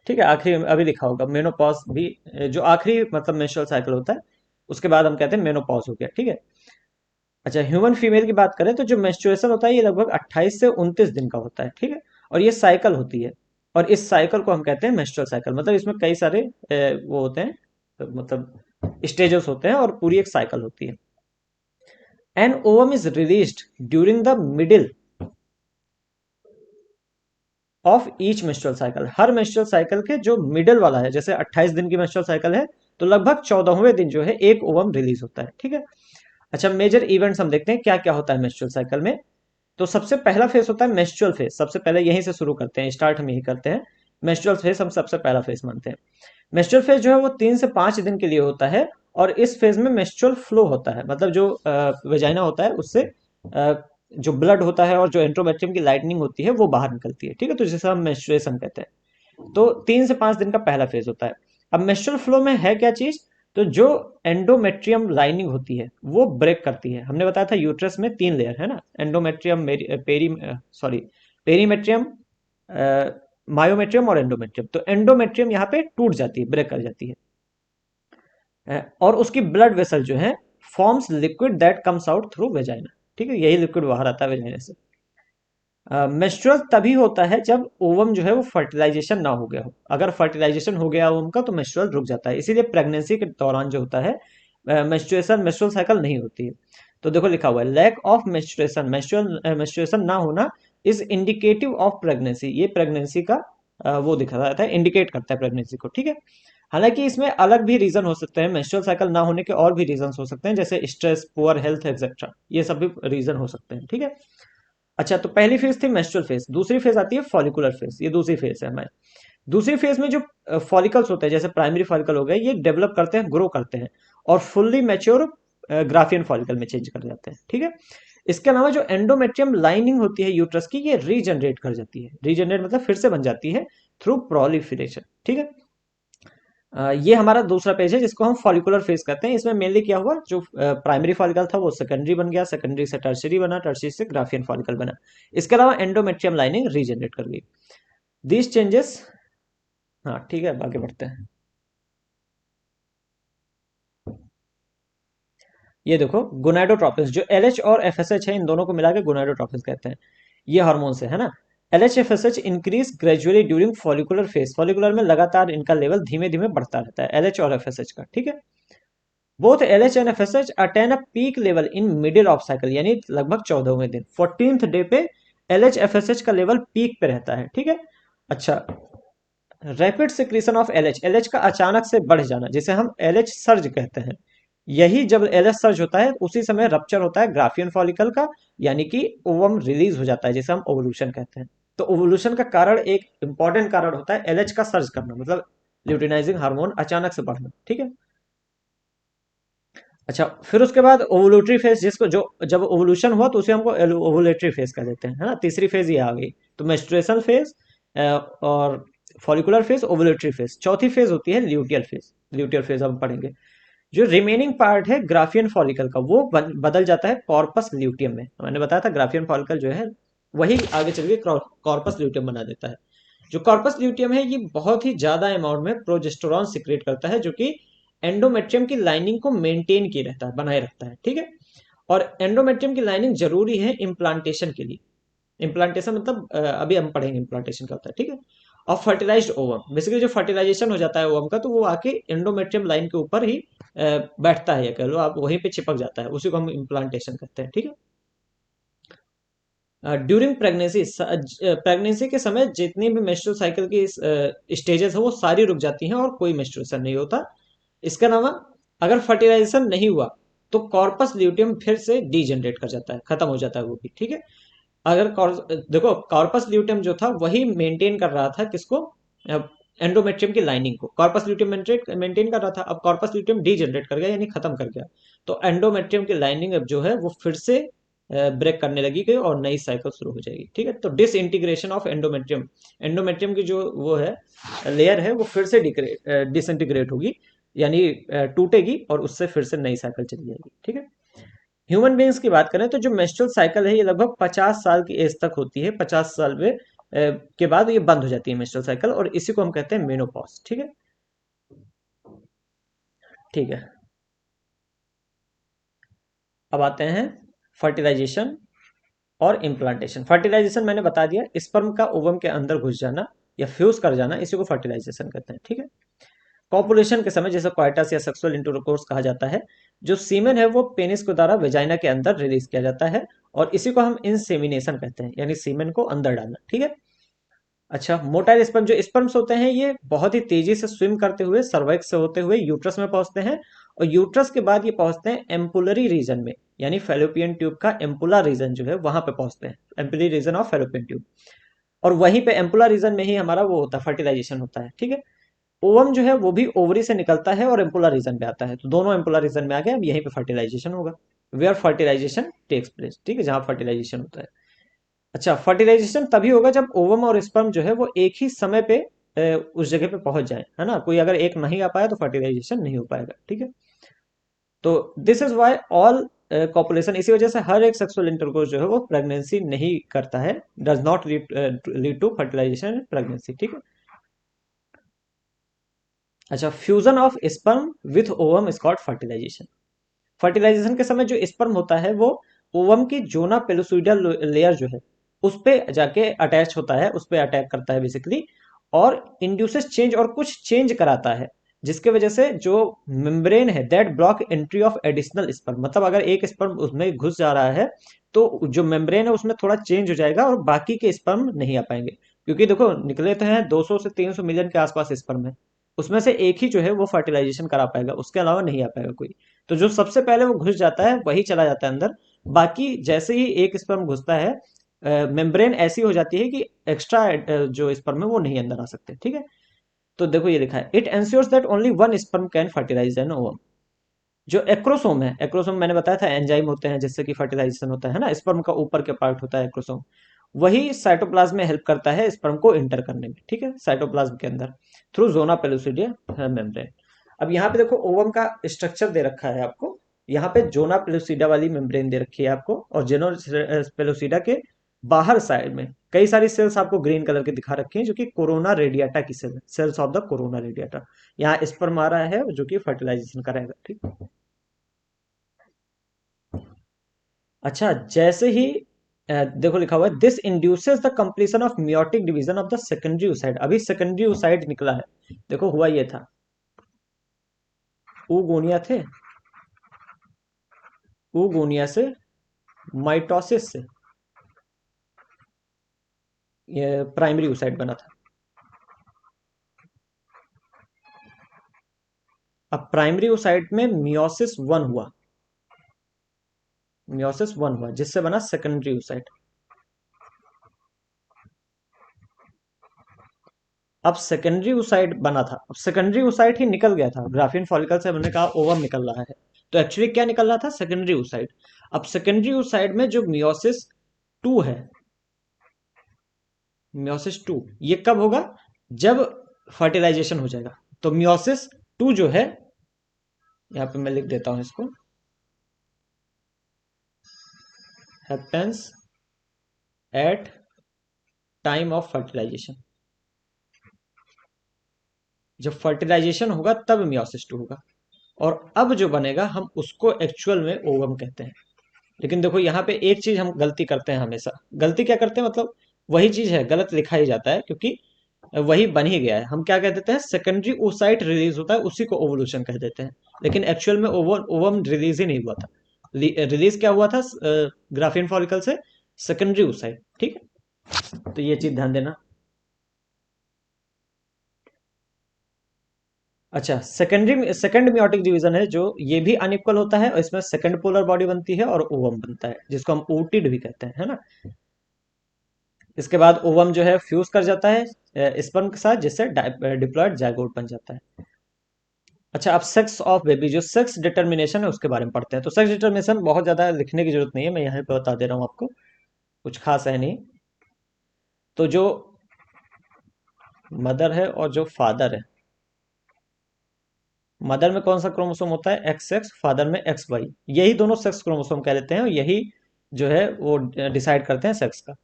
ठीक है। आखिरी में अभी लिखा होगा मेनोपॉज भी, जो आखिरी मतलब मेंस्ट्रुअल साइकिल होता है उसके बाद हम कहते हैं मेनोपॉज हो गया, ठीक है। अच्छा, ह्यूमन फीमेल की बात करें तो जो मेंस्ट्रुएशन होता है ये लगभग 28 से 29 दिन का होता है, ठीक है। और ये साइकिल होती है, और इस साइकिल को हम कहते हैं मेंस्ट्रुअल साइकिल। मतलब इसमें कई सारे वो होते हैं, मतलब स्टेजेस होते हैं, और पूरी एक साइकिल होती है। An ovum is released during the middle of each menstrual cycle. Her menstrual cycle के जो मिडिल वाला है, जैसे 28 दिन की मेंस्ट्रुअल साइकिल है तो लगभग 14वें दिन जो है एक ओवम रिलीज होता है, ठीक है। अच्छा, मेजर इवेंट्स हम देखते हैं क्या क्या होता है मेंस्ट्रुअल साइकिल में। तो सबसे पहला फेस होता है मेंस्ट्रुअल फेस, सबसे पहले यहीं से शुरू करते हैं, स्टार्ट हम यही करते हैं। मेंस्ट्रुअल फेस हम सबसे पहला फेस मानते हैं। मेंस्ट्रुअल फेस जो है वो 3 से 5 दिन के लिए होता है, और इस फेज में मेंस्ट्रुअल फ्लो होता है, मतलब जो वेजाइना होता है उससे अ, जो ब्लड होता है और जो एंट्रोमेट्रियम की लाइटनिंग होती है वो बाहर निकलती है, ठीक है। तो जिसे हम मेंस्ट्रुएशन कहते हैं। तो 3 से 5 दिन का पहला फेज होता है। अब मेंस्ट्रुअल फ्लो में है क्या चीज, तो जो एंडोमेट्रियम लाइनिंग होती है वो ब्रेक करती है। हमने बताया था यूट्रस में 3 लेयर है ना, एंडोमेट्रियम, सॉरी, पेरीमेट्रियम, मायोमेट्रियम और एंडोमेट्रियम। तो एंडोमेट्रियम यहाँ पे टूट जाती है, ब्रेक कर जाती है। और उसकी ब्लड वेसल जो है forms liquid that comes out through vagina, ठीक है। यही लिक्विड बाहर आता है वेजाइना से। मेंस्ट्रुअल तभी होता है जब ओवम जो है वो फर्टिलाइजेशन ना हो गया हो। अगर फर्टिलाइजेशन हो गया ओवम का तो मेंस्ट्रुअल रुक जाता है, इसीलिए प्रेगनेंसी के दौरान जो होता है मेंस्ट्रुअल साइकिल नहीं होती है। तो देखो लिखा हुआ है लैक ऑफ मेंस्ट्रुएशन, मेंस्ट्रुएशन ना होना इज इंडिकेटिव ऑफ प्रेगनेंसी। ये प्रेगनेंसी का वो दिखाता है, इंडिकेट करता है प्रेगनेंसी को, ठीक है। हालांकि इसमें अलग भी रीजन हो सकते हैं, मेंस्ट्रुअल साइकिल ना होने के और भी रीजन हो सकते हैं, जैसे स्ट्रेस, पुअर हेल्थ एक्सेट्रा, ये सब भी रीजन हो सकते हैं, ठीक है। अच्छा, तो पहली फेज थी मेंस्ट्रुअल फेज। दूसरी फेज आती है फॉलिकुलर फेज, ये दूसरी फेज है हमारी। दूसरी फेज में जो फॉलिकल्स होते हैं जैसे प्राइमरी फॉलिकल हो गए, ये डेवलप करते हैं, ग्रो करते हैं, और फुल्ली मैच्योर ग्राफियन फॉलिकल में चेंज कर जाते हैं, ठीक है। इसके अलावा जो एंडोमेट्रियम लाइनिंग होती है यूट्रस की, ये रीजनरेट कर जाती है, रीजनरेट मतलब फिर से बन जाती है थ्रू प्रोलिफरेशन, ठीक है। ये हमारा दूसरा पेज है जिसको हम फॉलिकुलर फेज कहते हैं। इसमें मेनली क्या हुआ, जो प्राइमरी फॉलिकल था वो सेकेंडरी बन गया, सेकेंडरी से टर्शियरी बना, टर्शियरी से ग्राफियन फॉलिकल बना। इसके अलावा एंडोमेट्रियम लाइनिंग रीजनरेट कर गई। दीज चेंजेस, हाँ ठीक है, अब आगे बढ़ते हैं। ये देखो गोनाडोट्रोपिन्स, जो एलएच और एफएसएच है, इन दोनों को मिला के गोनाडोट्रोपिन्स कहते हैं। ये हार्मोन्स है ना। LH FSH increase gradually during follicular phase. Follicular में लगातार इनका लेवल धीमे धीमे बढ़ता रहता है, एलएच और एफएसएच का, ठीक है। Both L H and F S H attain a peak level in middle of cycle, यानी लगभग 14वें दिन, 14th डे पे L H F S H का लेवल पीक पे रहता है, ठीक है। अच्छा, rapid secretion of LH, LH का अचानक से बढ़ जाना जिसे हम एलएच सर्ज कहते हैं, यही जब एलएच सर्ज होता है उसी समय रप्चर होता है ग्राफियन फॉलिकल का, यानी कि ओवम रिलीज हो जाता है जिसे हम ओवुलेशन कहते हैं। तो ओवुलेशन का कारण, एक इंपॉर्टेंट कारण होता है एलएच का सर्ज करना, मतलब ल्यूटिनाइजिंग हार्मोन अचानक से बढ़ना, ठीक है। अच्छा, फिर उसके बाद ओवुलेटरी फेज, जिसको जो जब ओवुलेशन हुआ तो उसे हमको ओवुलेटरी फेज कह देते हैं, है ना। तीसरी फेज ये आ गई। तो मेंस्ट्रुएशन फेज और फॉलिकुलर फेज, ओवुलेटरी फेज। चौथी फेज होती है ल्यूटियल फेज, ल्यूटियल फेज हम पढ़ेंगे। जो रिमेनिंग पार्ट है ग्राफियन फॉलिकल का, वो बदल जाता है कॉर्पस ल्यूटियम में। मैंने बताया था ग्राफियन फॉलिकल जो है वही आगे चल के कॉर्पस ल्यूटियम बना देता है। जो कॉर्पस ल्यूटियम है ये बहुत ही ज्यादा अमाउंट में प्रोजेस्टेरॉन सिक्रेट करता है, जो कि एंडोमेट्रियम की लाइनिंग को मेंटेन किए रहता है, बनाए रखता है, ठीक है। और एंडोमेट्रियम की लाइनिंग जरूरी है इम्प्लांटेशन के लिए। इम्प्लांटेशन मतलब अभी हम पढ़ेंगे इम्प्लांटेशन क्या होता है, ठीक है। और फर्टिलाइज्ड ओवम, बेसिकली जो फर्टिलाइजेशन हो जाता है ओवम का, तो वो आके एंडोमेट्रियम लाइन के ऊपर ही बैठता है, या कह लो आप वहीं पे चिपक जाता है, उसी को हम इम्प्लांटेशन कहते हैं, ठीक है। ड्यूरिंग प्रेगनेंसी, प्रेगनेंसी के समय जितनी भी मेंस्ट्रुअल साइकिल की स्टेजेस है वो सारी रुक जाती हैं और कोई मेंस्ट्रुएशन नहीं होता। इसके अलावा अगर फर्टिलाइजेशन नहीं हुआ तो कॉर्पस ल्यूटियम फिर से डीजनरेट कर जाता है, खत्म हो जाता है वो भी, ठीक है। अगर देखो कॉर्पस ल्यूटियम जो था वही मेंटेन कर रहा था किसको, एंडोमेट्रियम की लाइनिंग को। कॉर्पस ल्यूटियम मेंटेन कर रहा था, अब कॉर्पस ल्यूटियम डीजनरेट कर गया यानी खत्म कर गया, तो एंडोमेट्रियम की लाइनिंग अब जो है वो फिर से ब्रेक करने लगी गई और नई साइकिल शुरू हो जाएगी, ठीक है। तो डिसइंटीग्रेशन ऑफ एंडोमेट्रियम, एंडोमेट्रियम की जो वो है लेयर है वो फिर से डिसइंटीग्रेट होगी, यानी टूटेगी और उससे फिर से नई साइकिल चली जाएगी, ठीक है। ह्यूमन बींग्स की बात करें तो जो मेंस्ट्रुअल साइकिल है ये लगभग 50 साल की एज तक होती है। 50 साल में के बाद ये बंद हो जाती है मेंस्ट्रुअल साइकिल, और इसी को हम कहते हैं मेनोपॉज, ठीक है। ठीक है, अब आते हैं फर्टिलाइजेशन और इम्प्लांटेशन। फर्टिलाइजेशन मैंने बता दिया, स्पर्म का ओवम के अंदर घुस जाना या फ्यूज कर जाना, इसी को फर्टिलाइजेशन कहते हैं, ठीक है। कॉपुलेशन के समय जैसे क्वाइटस या सेक्सुअल इंटरकोर्स कहा जाता है, जो सीमेन है वो पेनिस के द्वारा वेजाइना के अंदर रिलीज किया जाता है, और इसी को हम इंसेमिनेशन कहते हैं, यानी सीमेन को अंदर डालना, ठीक है। अच्छा, मोटाइल स्पर्म, जो स्पर्म्स होते हैं ये बहुत ही तेजी से स्विम करते हुए सर्वाइक्स से होते हुए यूट्रस में पहुंचते हैं, और यूट्रस के बाद ये पहुंचते हैं एम्पुलरी रीजन में, यानी फेलोपियन ट्यूब का एम्पुला रीजन जो है वहां पे पहुंचते हैं, ampullary region of fallopian tube. और वहीं पे एम्पुला रीजन में ही हमारा वो होता है फर्टिलाइजेशन होता है, ठीक है। ओवम जो है वो भी ओवरी से निकलता है और एम्पुलर रीजन पे आता है, तो दोनों एम्पुलर रीजन में आ गए, अब यहीं पे फर्टिलाइजेशन होगा, वेयर फर्टिलाइजेशन टेक्स प्लेस, ठीक है, जहां फर्टिलाइजेशन होता है। अच्छा, फर्टिलाइजेशन तभी होगा जब ओवम और स्पर्म जो है वो एक ही समय पे उस जगह पे पहुंच जाए, है ना। कोई अगर एक नहीं आ पाया तो फर्टिलाइजेशन नहीं हो पाएगा, ठीक है। तो this is why all copulation, इसी वजह से हर एक सेक्सुअल इंटरकोर्स जो है वो प्रेगनेंसी नहीं करता है, does not lead to fertilisation pregnancy, ठीक है। अच्छा, fusion of sperm with ovum is called fertilisation. Fertilisation के समय जो स्पर्म होता है वो ओवम की जोना पेलोसिडल लेयर जो है उस पे जाके अटैच होता है, उस पे अटैक करता है बेसिकली, और इंड्यूसेस चेंज, और कुछ चेंज कराता है, जिसके वजह से जो मेम्ब्रेन है that block entry of additional sperm, मतलब अगर एक स्पर्म उसमें घुस जा रहा है तो जो मेम्ब्रेन है उसमें थोड़ा चेंज हो जाएगा और बाकी के स्पर्म नहीं आ पाएंगे, क्योंकि देखो निकले तो हैं 200 से 300 मिलियन के आसपास स्पर्म है, उसमें से एक ही जो है वो फर्टिलाइजेशन करा पाएगा, उसके अलावा नहीं आ पाएगा कोई। तो जो सबसे पहले वो घुस जाता है वही चला जाता है अंदर, बाकी जैसे ही एक स्पर्म घुसता है मेम्ब्रेन ऐसी हो जाती है कि एक्स्ट्रा जो स्पर्म है वो नहीं अंदर आ सकते, ठीक है। तो देखो ये लिखा है, it ensures that only one sperm can fertilise an ovum. जो एक्रोसोम है, एक्रोसोम मैंने बताया था एंजाइम होते हैं जिससे कि फर्टिलाइजेशन होता है ना, स्पर्म का ऊपर के पार्ट होता है एक्रोसोम, वही साइटोप्लाज्म में हेल्प करता है स्पर्म को इंटर करने में, ठीक है, साइटोप्लाज्म के अंदर थ्रू जोना पेलुसिडिया मेम्ब्रेन। अब यहाँ पे देखो ओवम का स्ट्रक्चर दे रखा है आपको, यहाँ पे जोना पेलुसिडा वाली मेम्ब्रेन दे रखी है आपको, और जेनो पेलुसिडा के बाहर साइड में कई सारी सेल्स आपको ग्रीन कलर के दिखा रखी हैं, जो कि कोरोना रेडियाटा की cells of the corona radiata. यहाँ स्पर्म आ रहा है जो कि फर्टिलाइजेशन कराएगा, ठीक। अच्छा, जैसे ही देखो लिखा हुआ है this induces the completion of meiotic division of the secondary oocyte, अभी सेकेंडरी oocyte निकला है, देखो हुआ ये था, oogonia थे, oogonia से, माइटोसिस से ये प्राइमरी oocyte बना था। अब प्राइमरी oocyte में मियोसिस 1 हुआ, मियोसिस 1 हुआ जिससे बना सेकेंडरी oocyte। अब सेकेंडरी oocyte बना था, अब सेकेंडरी oocyte ही निकल गया था, ग्राफीन फॉलिकल से हमने कहा ओवम निकल रहा है, तो एक्चुअली क्या निकल रहा था, सेकेंडरी oocyte। अब सेकेंडरी oocyte में जो मियोसिस 2 है, मियोसिस 2 ये कब होगा, जब फर्टिलाइजेशन हो जाएगा। तो मियोसिस 2 जो है, यहाँ पे मैं लिख देता हूं इसको, happens at time of fertilisation. जब फर्टिलाइजेशन होगा तब मियोसिस 2 होगा, और अब जो बनेगा हम उसको एक्चुअल में ओवम कहते हैं। लेकिन देखो यहाँ पे एक चीज हम गलती करते हैं हमेशा, गलती क्या करते हैं, मतलब वही चीज है, गलत लिखा ही जाता है, क्योंकि वही बन ही गया है। हम क्या कह देते हैं, सेकेंडरी oocyte रिलीज होता है उसी को ओवोल्यूशन कह देते हैं, लेकिन एक्चुअल में ओवम ओवम रिलीज ही नहीं हुआ था। रिलीज क्या हुआ था, ग्राफीन फॉलिकल से सेकेंडरी oocyte, ठीक है, तो ये चीज ध्यान देना। अच्छा, सेकेंड मियोटिक डिवीजन है जो ये भी अनइक्वल होता है, और इसमें सेकेंड पोलर बॉडी बनती है और ओवम बनता है, जिसको हम ओटिड भी कहते हैं, है ना। इसके बाद ओवम जो है फ्यूज कर जाता है स्पर्म के साथ, जिससे डिप्लॉयड जाइगोट बन जाता है। अच्छा, अब सेक्स ऑफ बेबी, जो सेक्स डिटर्मिनेशन है उसके बारे में पढ़ते हैं। तो सेक्स डिटर्मिनेशन बहुत ज्यादा लिखने की जरूरत नहीं है, मैं यहाँ पे बता दे रहा हूँ आपको, कुछ खास है नहीं। तो जो मदर है और जो फादर है, मदर में कौन सा क्रोमोसोम होता है, XX, फादर में XY, यही दोनों सेक्स क्रोमोसोम कह लेते हैं, और यही जो है वो डिसाइड करते हैं सेक्स का,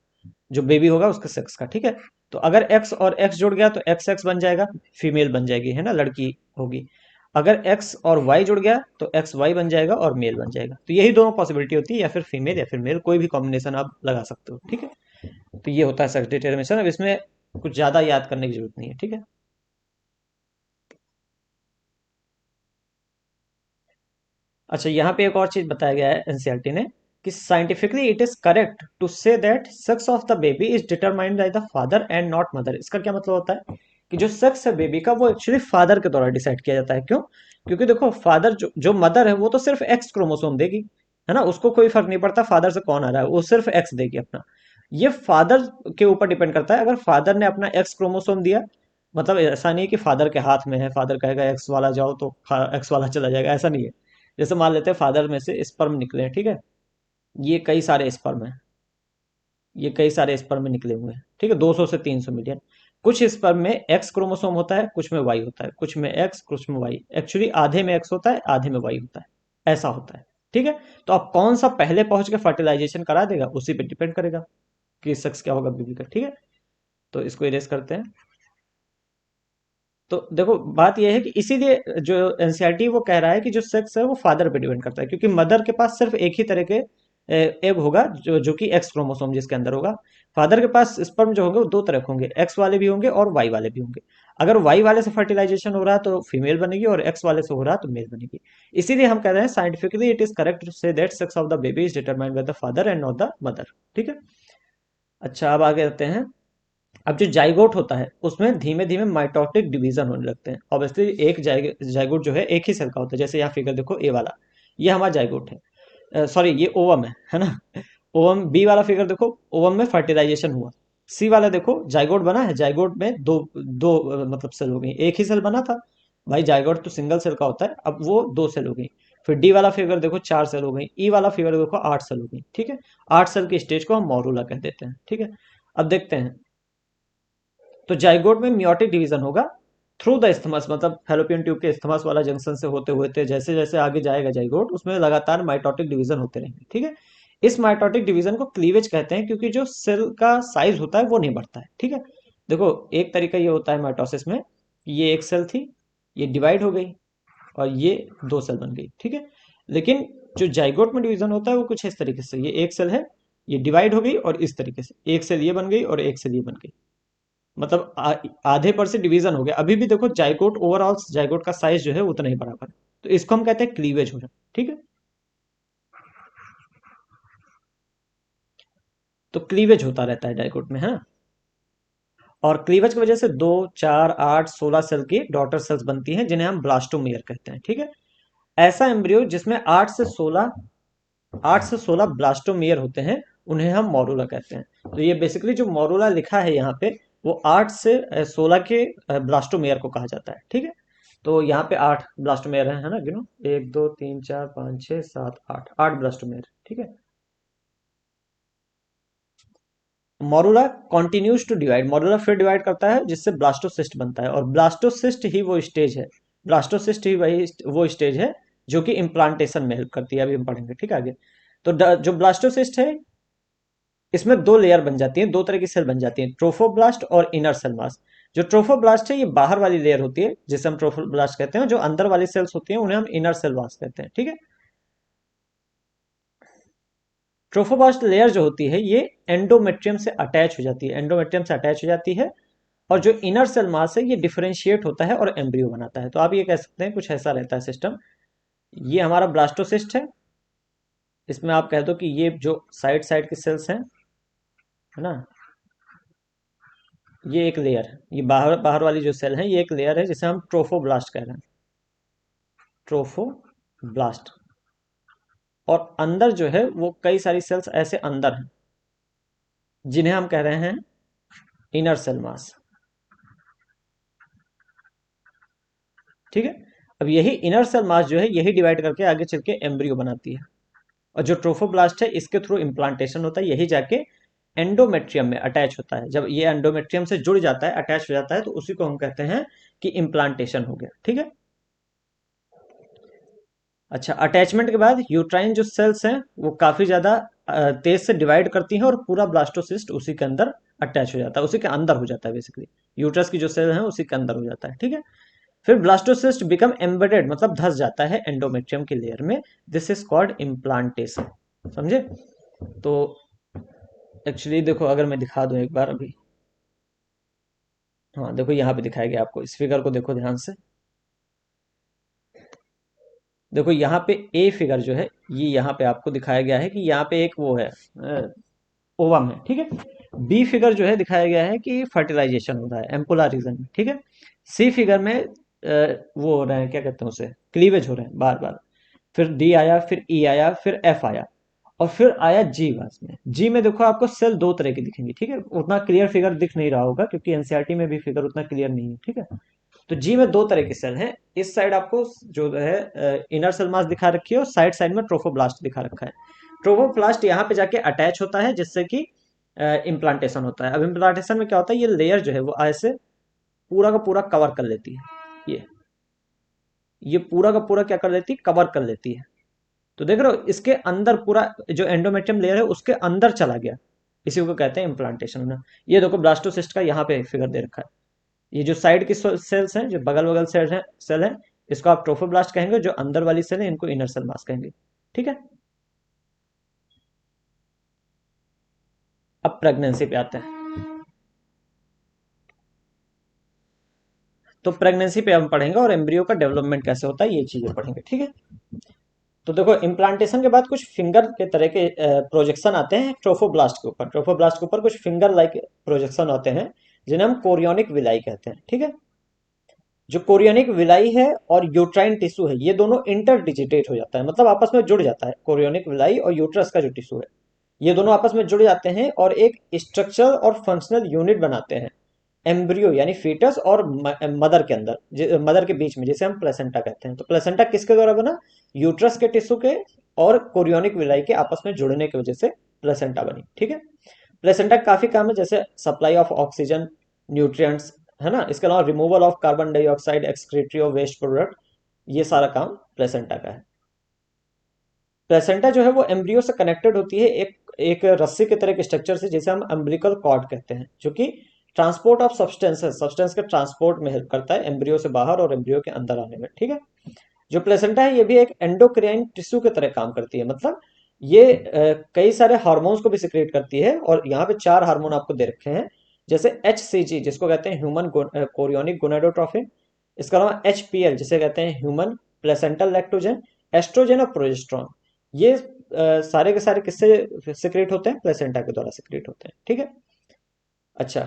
जो बेबी होगा उसके सेक्स का, ठीक है। तो अगर एक्स और एक्स जुड़ गया तो XX बन जाएगा, फीमेल बन जाएगी, है ना, लड़की होगी। अगर एक्स और वाई जुड़ गया तो XY बन जाएगा और मेल बन जाएगा। तो यही दोनों पॉसिबिलिटी होती है, या फिर फीमेल या फिर मेल, कोई भी कॉम्बिनेशन आप लगा सकते हो, ठीक है। तो ये होता है सेक्स डिटर्मिनेशन। अब इसमें कुछ ज्यादा याद करने की जरूरत नहीं है, ठीक है। अच्छा, यहाँ पे एक और चीज बताया गया है एनसीईआरटी ने, कि scientifically it is correct to say that sex of the baby is determined by the father and not mother. इसका क्या मतलब होता है, कि जो सेक्स है बेबी का वो एक्चुअली फादर के द्वारा डिसाइड किया जाता है। क्यों, क्योंकि देखो फादर जो मदर है वो तो सिर्फ एक्स क्रोमोसोम देगी, है ना, उसको कोई फर्क नहीं पड़ता फादर से कौन आ रहा है, वो सिर्फ एक्स देगी अपना। ये फादर के ऊपर डिपेंड करता है, अगर फादर ने अपना एक्स क्रोमोसोम दिया, मतलब ऐसा नहीं कि फादर के हाथ में है, फादर कहेगा एक्स वाला जाओ तो एक्स वाला चला जाएगा, ऐसा नहीं है। जैसे मान लेते हैं फादर में से स्पर्म निकले हैं, ठीक है, ये कई सारे स्पर्म हैं, ये कई सारे स्पर्म में निकले हुए हैं, ठीक है, 200 से 300 मिलियन। कुछ स्पर्म में एक्स क्रोमोसोम होता है, कुछ में वाई होता है, कुछ में एक्स कुछ में वाई, एक्चुअली आधे में एक्स होता है आधे में वाई होता है, ऐसा होता है, ठीक है। तो अब कौन सा पहले पहुंच के फर्टिलाइजेशन करा देगा उसी पे डिपेंड करेगा कि सेक्स क्या होगा बेबी का, ठीक है। तो इसको इरेज करते हैं। तो देखो बात यह है कि इसीलिए जो एनसीईआरटी वो कह रहा है कि जो सेक्स है वो फादर पे डिपेंड करता है, क्योंकि मदर के पास सिर्फ एक ही तरह के एग होगा, जो कि एक्स क्रोमोसोम जिसके अंदर होगा। फादर के पास स्पर्म जो होंगे वो दो तरह के होंगे, एक्स वाले भी होंगे और वाई वाले भी होंगे। अगर वाई वाले से फर्टिलाइजेशन हो रहा है तो फीमेल बनेगी, और एक्स वाले से हो रहा है तो मेल बनेगी। इसीलिए हम कह रहे हैं scientifically it is correct to say that sex of the baby is determined by the father and not the mother, ठीक है। अच्छा, अब आगे आते हैं। अब जो जाइगोट होता है उसमें धीमे धीमे माइटोटिक डिवीजन होने लगते हैं। ऑब्वियसली एक जाइगोट जो है एक ही सेल का होता है, जैसे यहाँ फिगर देखो ए वाला, ये हमारा जाइगोट है, सॉरी ये ओवम है ना। ओवम बी वाला फिगर देखो, ओवम में फर्टिलाइजेशन हुआ। सी वाला देखो जाइगोट बना है, जाइगोट में दो दो मतलब सेल हो गई, एक ही सेल बना था, भाई जाइगोट तो सिंगल सेल का होता है, अब वो दो सेल हो गई। फिर डी वाला फिगर देखो 4 सेल हो गई, ई वाला फिगर देखो 8 सेल हो गई, ठीक है। 8 सेल की स्टेज को हम मॉरूला कह देते हैं, ठीक है। अब देखते हैं, तो जाइगोट में मियोटिक डिवीजन होगा थ्रू द इस्थमस, मतलब फैलोपियन ट्यूब के इस्थमस वाला जंक्शन से होते होते जैसे जैसे आगे जाएगा जाइगोट, उसमें लगातार माइटोटिक डिवीजन होते रहेंगे, ठीक है। इस माइटोटिक डिवीजन को क्लीवेज कहते हैं, क्योंकि जो सेल का साइज होता है वो नहीं बढ़ता है, ठीक है। देखो एक तरीका ये होता है माइटोसिस में, ये एक सेल थी, ये डिवाइड हो गई और ये दो सेल बन गई, ठीक है। लेकिन जो जाइगोट में डिवीजन होता है वो कुछ इस तरीके से, ये एक सेल है, ये डिवाइड हो गई और इस तरीके से एक सेल ये बन गई और एक सेल ये बन गई, मतलब आधे पर से डिवीजन हो गया। अभी भी देखो जाइगोट, ओवरऑल जाइगोट का साइज जो है उतना ही बराबर है। तो इसको हम कहते हैं क्लीवेज हो रहा है, ठीक है। तो क्लीवेज होता रहता है डाइकोट में, है। और क्लीवेज की वजह से 2, 4, 8, 16 सेल की डॉटर सेल्स बनती हैं जिन्हें हम ब्लास्टोमेयर कहते हैं, ठीक है। ऐसा एम्ब्रियो जिसमें 8 से 16 ब्लास्टोमेयर होते हैं, उन्हें हम मॉरूला कहते हैं। तो ये बेसिकली जो मॉरूला लिखा है यहाँ पे, वो 8 से 16 के ब्लास्टोमेयर को कहा जाता है, ठीक है। तो यहाँ पे 8 ब्लास्टोमेयर है ना, गिनो, 1, 2, 3, 4, 5, 6, 7, 8, 8 ब्लास्टोमेयर, ठीक है। मॉरूला कॉन्टिन्यूज टू डिवाइड, मॉरूला फिर डिवाइड करता है जिससे ब्लास्टोसिस्ट बनता है, और ब्लास्टोसिस्ट ही वो स्टेज है, ब्लास्टोसिस्ट ही वही वो स्टेज है जो कि इम्प्लांटेशन में हेल्प करती है, अभी हम पढ़ेंगे, ठीक है, आगे। तो जो ब्लास्टोसिस्ट है, इसमें दो लेयर बन जाती हैं, दो तरह की सेल बन जाती हैं, ट्रोफोब्लास्ट और इनर सेल मास। जो ट्रोफोब्लास्ट है ये बाहर वाली लेयर होती है जिसे हम ट्रोफोब्लास्ट कहते हैं, जो अंदर वाली सेल्स होती हैं उन्हें हम इनर सेल मास कहते हैं, ठीक है। ट्रोफोब्लास्ट लेयर जो होती है ये एंडोमेट्रियम से अटैच हो जाती है, एंडोमेट्रियम से अटैच हो जाती है। और जो इनर सेल मास है ये डिफरेंशिएट होता है और एम्ब्रियो बनाता है। तो आप ये कह सकते हैं कुछ ऐसा रहता है सिस्टम। ये हमारा ब्लास्टोसिस्ट है, इसमें आप कह दो कि ये जो साइड साइड की सेल्स हैं, है ना, ये एक लेयर है, ये बाहर बाहर वाली जो सेल है ये एक लेयर है जिसे हम ट्रोफोब्लास्ट कह रहे हैं, ट्रोफोब्लास्ट। और अंदर जो है वो कई सारी सेल्स ऐसे अंदर हैं जिन्हें हम कह रहे हैं इनर सेल मास, ठीक है। अब यही इनर सेल मास जो है यही डिवाइड करके आगे चल के एम्ब्रियो बनाती है। और जो ट्रोफोब्लास्ट है इसके थ्रू इम्प्लांटेशन होता है, यही जाके एंडोमेट्रियम में अटैच होता है। जब ये एंडोमेट्रियम से जुड़ जाता है, अटैच हो जाता है, तो उसी को हम कहते हैं कि इम्प्लांटेशन हो गया, ठीक है। अच्छा, अटैचमेंट के बाद यूट्राइन जो सेल्स हैं वो काफी ज्यादा तेज से डिवाइड करती हैं और पूरा ब्लास्टोसिस्ट उसी के अंदर अटैच हो जाता है, उसी के अंदर हो जाता है, बेसिकली यूट्रस की जो सेल है उसी के अंदर हो जाता है, ठीक है। फिर ब्लास्टोसिस्ट बिकम एम्बेडेड, मतलब धस जाता है एंडोमेट्रियम की लेयर में। दिस इज कॉल्ड इम्प्लांटेशन, समझे। तो एक्चुअली देखो, अगर मैं दिखा दूं एक बार अभी, हाँ देखो यहाँ पे दिखाया गया आपको, इस फिगर को देखो ध्यान से। देखो यहाँ पे ए फिगर जो है ये यहाँ पे आपको दिखाया गया है कि यहाँ पे एक वो है, ओवम है, ठीक है। बी फिगर जो है दिखाया गया है कि फर्टिलाइजेशन हो रहा है एम्पुला रीजन में, ठीक है। सी फिगर में वो हो रहे हैं, क्या कहते हैं उसे, क्लीवेज हो रहे हैं बार बार। फिर डी आया, फिर ई आया, फिर एफ आया, और फिर आया जी बस में। जी में देखो आपको सेल दो तरह की दिखेंगी, ठीक है। उतना क्लियर फिगर दिख नहीं रहा होगा क्योंकि एनसीईआरटी में भी फिगर उतना क्लियर नहीं है, ठीक है। तो जी में दो तरह के सेल हैं। इस साइड आपको जो है इनर सेल मास दिखा रखी है, और साइड साइड में ट्रोफोब्लास्ट दिखा रखा है। ट्रोफोब्लास्ट यहाँ पे जाके अटैच होता है जिससे कि इम्प्लांटेशन होता है। अब इम्प्लांटेशन में क्या होता है, ये लेयर जो है वो ऐसे पूरा का पूरा कवर कर लेती है, ये ये पूरा का पूरा क्या कर लेती है, कवर कर लेती है। तो देख रहे हो, इसके अंदर पूरा जो एंडोमेट्रियम लेयर है उसके अंदर चला गया, इसी को कहते हैं इम्प्लांटेशन ना। ये देखो ब्लास्टोसिस्ट का यहाँ पे फिगर दे रखा है। ये जो साइड की सेल्स हैं, जो बगल बगल सेल हैं, इसको आप ट्रोफोब्लास्ट कहेंगे, जो अंदर वाली सेल है इनको इनर सेल मास कहेंगे, ठीक है। अब प्रेगनेंसी पे आते हैं। तो प्रेगनेंसी पे हम पढ़ेंगे और एम्ब्रियो का डेवलपमेंट कैसे होता है ये चीजें पढ़ेंगे, ठीक है। तो देखो, इम्प्लांटेशन के बाद कुछ फिंगर के तरह के प्रोजेक्शन आते हैं ट्रोफोब्लास्ट के ऊपर। ट्रोफोब्लास्ट के ऊपर कुछ फिंगर लाइक प्रोजेक्शन आते हैं जिन्हें हम कोरियोनिक विलाई कहते हैं, ठीक है। जो कोरियोनिक विलाई है और यूट्राइन टिश्यू है, ये दोनों इंटरडिजिटेट हो जाता है, मतलब आपस में जुड़ जाता है। कोरियोनिक विलाई और यूट्रस का जो टिश्यू है ये दोनों आपस में जुड़ जाते हैं और एक स्ट्रक्चरल और फंक्शनल यूनिट बनाते हैं एम्ब्रियो यानी फीटस और मदर के अंदर, मदर के बीच में, जिसे हम प्लेसेंटा कहते हैं। तो प्लेसेंटा किसके द्वारा बना, यूट्रस के टिश्यू के और कोरियोनिक विलाई के आपस में जुड़ने की वजह से प्लेसेंटा बनी, ठीक है। प्लेसेंटा काफी काम है, जैसे सप्लाई ऑफ ऑक्सीजन, न्यूट्रिएंट्स, है ना। इसके अलावा removal of carbon dioxide, excretory of waste product, ये सारा काम प्लेसेंटा का है। प्लेसेंटा जो है वो एम्ब्रियो से कनेक्टेड होती है एक एक रस्सी के तरह के स्ट्रक्चर से, जिसे हम अम्बिलिकल कॉर्ड कहते हैं, जो कि ट्रांसपोर्ट ऑफ सब्सटेंसेस, सब्सटेंस के ट्रांसपोर्ट में हेल्प करता है एम्ब्रियो से बाहर और एम्ब्रियो के अंदर आने में, ठीक है। जो प्लेसेंटा है ये भी एक एंडोक्राइन टिश्यू की तरह काम करती है, मतलब ये कई सारे हार्मोन्स को भी सिक्रेट करती है। और यहाँ पे 4 हार्मोन आपको दे रखे हैं, जैसे HCG जिसको कहते हैं ह्यूमन कोरियोनिक गोनाडोट्रोफिन, इसके अलावा HPL जिसे कहते हैं ह्यूमन प्लेसेंटल लैक्टोजन, एस्ट्रोजन और प्रोजेस्ट्रॉन। ये सारे के सारे किससे सिक्रेट होते हैं? प्लेसेंटा के द्वारा सिक्रेट होते हैं, ठीक है। अच्छा,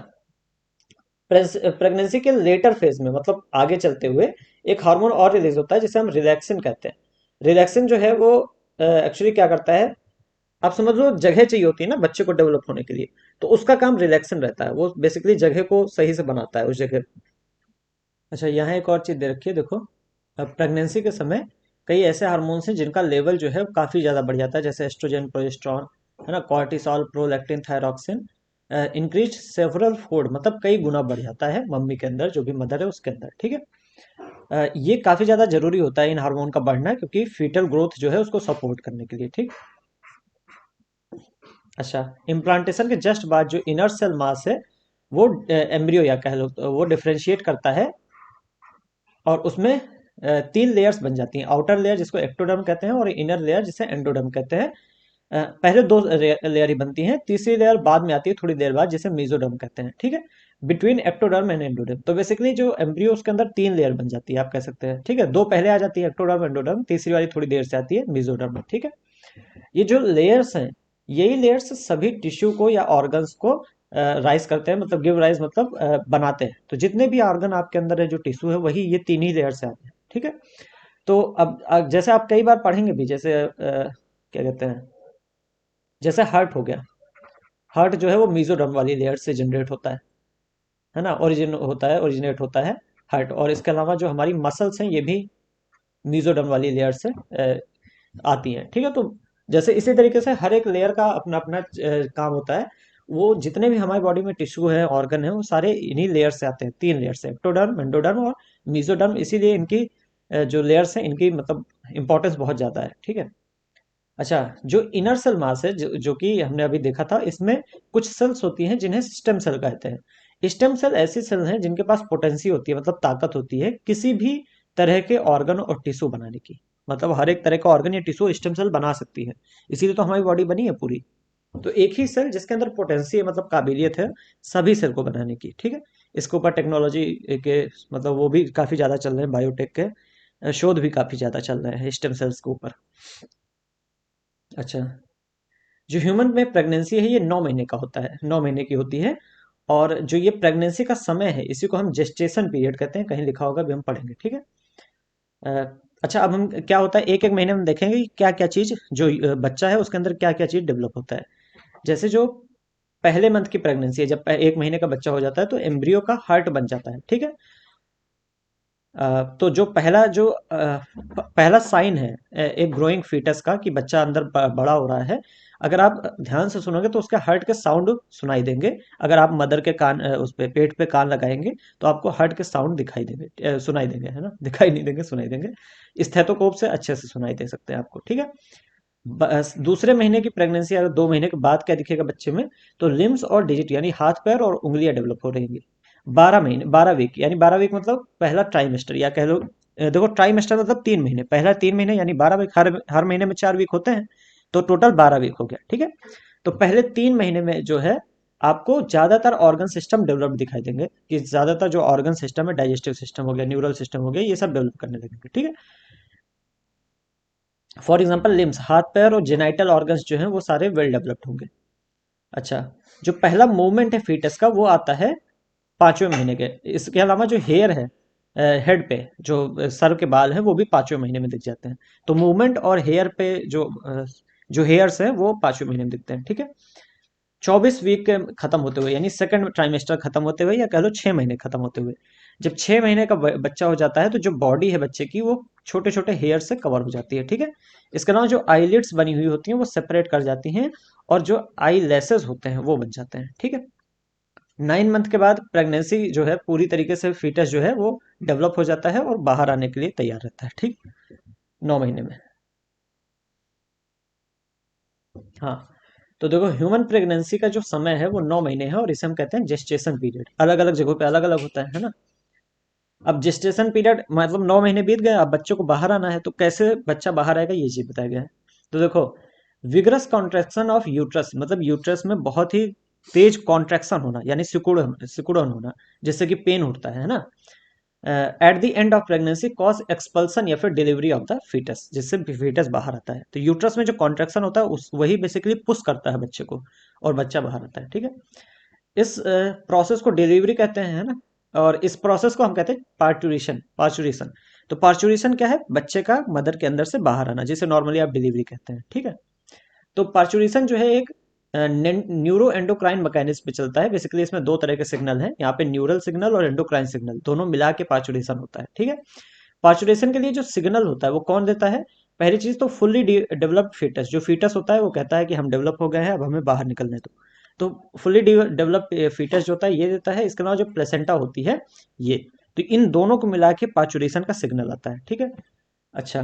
प्रेगनेंसी के लेटर फेज में मतलब आगे चलते हुए एक हार्मोन और रिलीज होता है जिसे हम रिलैक्सिन कहते हैं। रिलैक्सिन जो है वो एक्चुअली क्या करता है, आप समझ लो जगह चाहिए होती है ना बच्चे को डेवलप होने के लिए, तो उसका काम रिलैक्सिन रहता है, वो बेसिकली जगह को सही से बनाता है उस जगह। अच्छा, यहाँ एक और चीज दे रखी है, देखो। अब प्रेगनेंसी के समय कई ऐसे हार्मोन्स हैं जिनका लेवल जो है वो काफी ज्यादा बढ़ जाता है, जैसे एस्ट्रोजन, प्रोजेस्टेरॉन, है ना, cortisol, prolactin, thyroxine, increase several fold, मतलब कई गुना बढ़ जाता है मम्मी के अंदर, जो भी मदर है उसके अंदर, ठीक है। ये काफी ज्यादा जरूरी होता है इन हार्मोन का बढ़ना, क्योंकि फीटल ग्रोथ जो है उसको सपोर्ट करने के लिए, ठीक। अच्छा, इम्प्लांटेशन के जस्ट बाद जो इनर सेल मास है वो एम्ब्रियो या कह लो तो वो डिफरेंशिएट करता है, और उसमें तीन लेयर्स बन जाती हैं। आउटर लेयर जिसको एक्टोडर्म कहते हैं, और इनर लेयर जिसे एंडोडर्म कहते हैं। पहले दो लेयर ही बनती हैं, तीसरी लेयर बाद में आती है थोड़ी देर बाद, जिसे मेसोडर्म कहते हैं, ठीक है। बिटवीन एक्टोडर्म एंड एंडोडर्म, तो बेसिकली जो एम्ब्रियो उसके अंदर तीन लेयर बन जाती है, आप कह सकते हैं, ठीक है। दो पहले आ जाती है एक्टोडर्म एंडोडर्म, तीसरी वाली थोड़ी देर से आती है मेसोडर्म, ठीक है। ये जो लेयर्स हैं, यही लेयर्स सभी टिश्यू को या ऑर्गन्स को राइज करते हैं, मतलब गिव राइज, मतलब बनाते हैं। तो जितने भी ऑर्गन आपके अंदर है, जो टिश्यू है, वही ये तीन ही लेयर से आते हैं, ठीक है। तो अब जैसे आप कई बार पढ़ेंगे भी, जैसे क्या कहते हैं, जैसे हार्ट हो गया। हार्ट जो है वो मेसोडर्म वाली लेयर से जनरेट होता है ना, ओरिजिनेट होता है हार्ट। और इसके अलावा जो हमारी मसल्स हैं, ये भी मेसोडर्म वाली लेयर से आती हैं, ठीक है। तो जैसे इसी तरीके से हर एक लेयर का अपना अपना काम होता है। वो जितने भी हमारी बॉडी में टिश्यू है, ऑर्गन है, वो सारे इन्हीं लेयर से आते हैं, तीन लेयर से, एक्टोडर्म, एंडोडर्म और मेसोडर्म। इसीलिए इनकी जो लेयर्स हैं, इनकी मतलब इंपॉर्टेंस बहुत ज्यादा है, ठीक है। अच्छा, जो इनर सेल मास है, जो कि हमने अभी देखा था, इसमें कुछ सेल्स होती हैं जिन्हें स्टेम सेल कहते हैं। स्टेम सेल ऐसी सेल हैं जिनके पास पोटेंसी होती है, मतलब ताकत होती है किसी भी तरह के ऑर्गन और टिश्यू बनाने की। मतलब हर एक तरह का ऑर्गन या टिश्यू स्टेम सेल बना सकती है, इसीलिए तो हमारी बॉडी बनी है पूरी। तो एक ही सेल जिसके अंदर पोटेंसी है, मतलब काबिलियत है सभी सेल को बनाने की, ठीक है। इसके ऊपर टेक्नोलॉजी के मतलब वो भी काफी ज्यादा चल रहे हैं, बायोटेक के शोध भी काफी ज्यादा चल रहे हैं स्टेम सेल्स के ऊपर। अच्छा, जो ह्यूमन में प्रेगनेंसी है, ये 9 महीने का होता है, 9 महीने की होती है। और जो ये प्रेगनेंसी का समय है, इसी को हम जेस्टेशन पीरियड कहते हैं, कहीं लिखा होगा भी, हम पढ़ेंगे, ठीक है। अ, अच्छा, अब हम क्या होता है, एक एक महीने में देखेंगे कि क्या क्या चीज जो बच्चा है उसके अंदर क्या क्या चीज डेवलप होता है। जैसे जो पहले मंथ की प्रेगनेंसी है, जब 1 महीने का बच्चा हो जाता है, तो एम्ब्रियो का हार्ट बन जाता है, ठीक है। तो जो पहला साइन है एक ग्रोइंग फीटस का, कि बच्चा अंदर बड़ा हो रहा है, अगर आप ध्यान से सुनोगे तो उसके हार्ट के साउंड सुनाई देंगे। अगर आप मदर के कान उस पे पेट पे कान लगाएंगे, तो आपको हार्ट के साउंड दिखाई देंगे, सुनाई देंगे, है ना, दिखाई नहीं देंगे, सुनाई देंगे। स्टेथोस्कोप से अच्छे से सुनाई दे सकते हैं आपको, ठीक है। बस दूसरे महीने की प्रेगनेंसी, अगर 2 महीने के बाद क्या दिखेगा बच्चे में, तो लिम्स और डिजिट यानी हाथ पैर और उंगलियां डेवलप हो रहेंगी। 12 महीने, 12 वीक, यानी 12 वीक मतलब पहला ट्राइमेस्टर, या कह लो देखो, ट्राइमेस्टर मतलब 3 महीने, पहला 3 महीने यानी 12 वीक, हर महीने में 4 वीक होते हैं, तो टोटल 12 वीक हो गया, ठीक है। तो पहले 3 महीने में जो है, आपको ज्यादातर ऑर्गन सिस्टम डेवलप दिखाई देंगे, कि ज्यादातर जो ऑर्गन सिस्टम है, डाइजेस्टिव सिस्टम हो गया, न्यूरल सिस्टम हो गया, ये सब डेवलप करने लगेंगे, ठीक है। फॉर एग्जाम्पल लिम्स, हाथ पैर और जेनाइटल ऑर्गन्स जो हैं वो सारे वेल डेवलप्ड होंगे। अच्छा, जो पहला मूवमेंट है फीटस का, वो आता है 5वें महीने के। इसके अलावा जो हेयर है हेड पे, जो सर के बाल हैं, वो भी 5वें महीने में दिख जाते हैं। तो मूवमेंट और हेयर पे जो हेयर्स हैं, वो 5वें महीने में दिखते हैं, ठीक है। 24 वीक के खत्म होते हुए, यानी सेकंड ट्राइमेस्टर खत्म होते हुए, या कह लो 6 महीने खत्म होते हुए, जब 6 महीने का बच्चा हो जाता है, तो जो बॉडी है बच्चे की, वो छोटे छोटे हेयर से कवर हो जाती है, ठीक है। इसके अलावा जो आईलिड्स बनी हुई होती हैं, वो सेपरेट कर जाती हैं, और जो आई लेसेस होते हैं वो बन जाते हैं, ठीक है। 9 मंथ के बाद प्रेगनेंसी जो है पूरी तरीके से फीटस जो है वो डेवलप हो जाता है और बाहर आने के लिए तैयार रहता है, ठीक। 9 महीने में। हाँ, तो देखो, ह्यूमन प्रेगनेंसी का जो समय है वो 9 महीने है, और इसे हम कहते हैं जेस्टेशन पीरियड। अलग अलग जगहों पे अलग अलग होता है ना। अब जेस्टेशन पीरियड मतलब 9 महीने बीत गए, अब बच्चों को बाहर आना है, तो कैसे बच्चा बाहर आएगा, ये चीज बताया गया है। तो देखो, विगरस कॉन्ट्रेक्शन ऑफ यूट्रस, मतलब यूट्रस में बहुत ही तेज कॉन्ट्रेक्शन होना, यानी सिकुड़न सिकुड़न होना, जिससे कि पेन उठता है ना। At the end of pregnancy cause expulsion या फिर डिलीवरी ऑफ द फीटस, जिससे फीटस बाहर आता है। तो यूट्रस में जो कॉन्ट्रेक्शन होता है उस वही बेसिकली पुश करता है बच्चे को और बच्चा बाहर आता है, ठीक है। इस प्रोसेस को डिलीवरी कहते हैं, है ना। और इस प्रोसेस को हम कहते हैं पार्चुरेशन। पार्चुरेशन, तो पार्चुरेशन क्या है, बच्चे का मदर के अंदर से बाहर आना, जिसे नॉर्मली आप डिलीवरी कहते हैं, ठीक है। तो पार्चुरेशन जो है एक न्यूरो एंडोक्राइन मैकेनिज्म पे चलता है। बेसिकली इसमें दो तरह के सिग्नल हैं, यहाँ पे न्यूरल सिग्नल और एंडोक्राइन सिग्नल दोनों मिला के पार्चुरेशन होता है, ठीक है। पार्चुरेशन के लिए जो सिग्नल होता है वो कौन देता है? पहली चीज तो फुल्ली डेवलप्ड फीटस, जो फीटस होता है वो कहता है कि हम डेवलप हो गए हैं, अब हमें बाहर निकलने दो। तो फुल्ली डेवलप्ड फीटस जो होता है ये देता है। इसके अलावा जो प्लेसेंटा होती है ये, तो इन दोनों को मिला के पार्चुरेशन का सिग्नल आता है, ठीक है। अच्छा,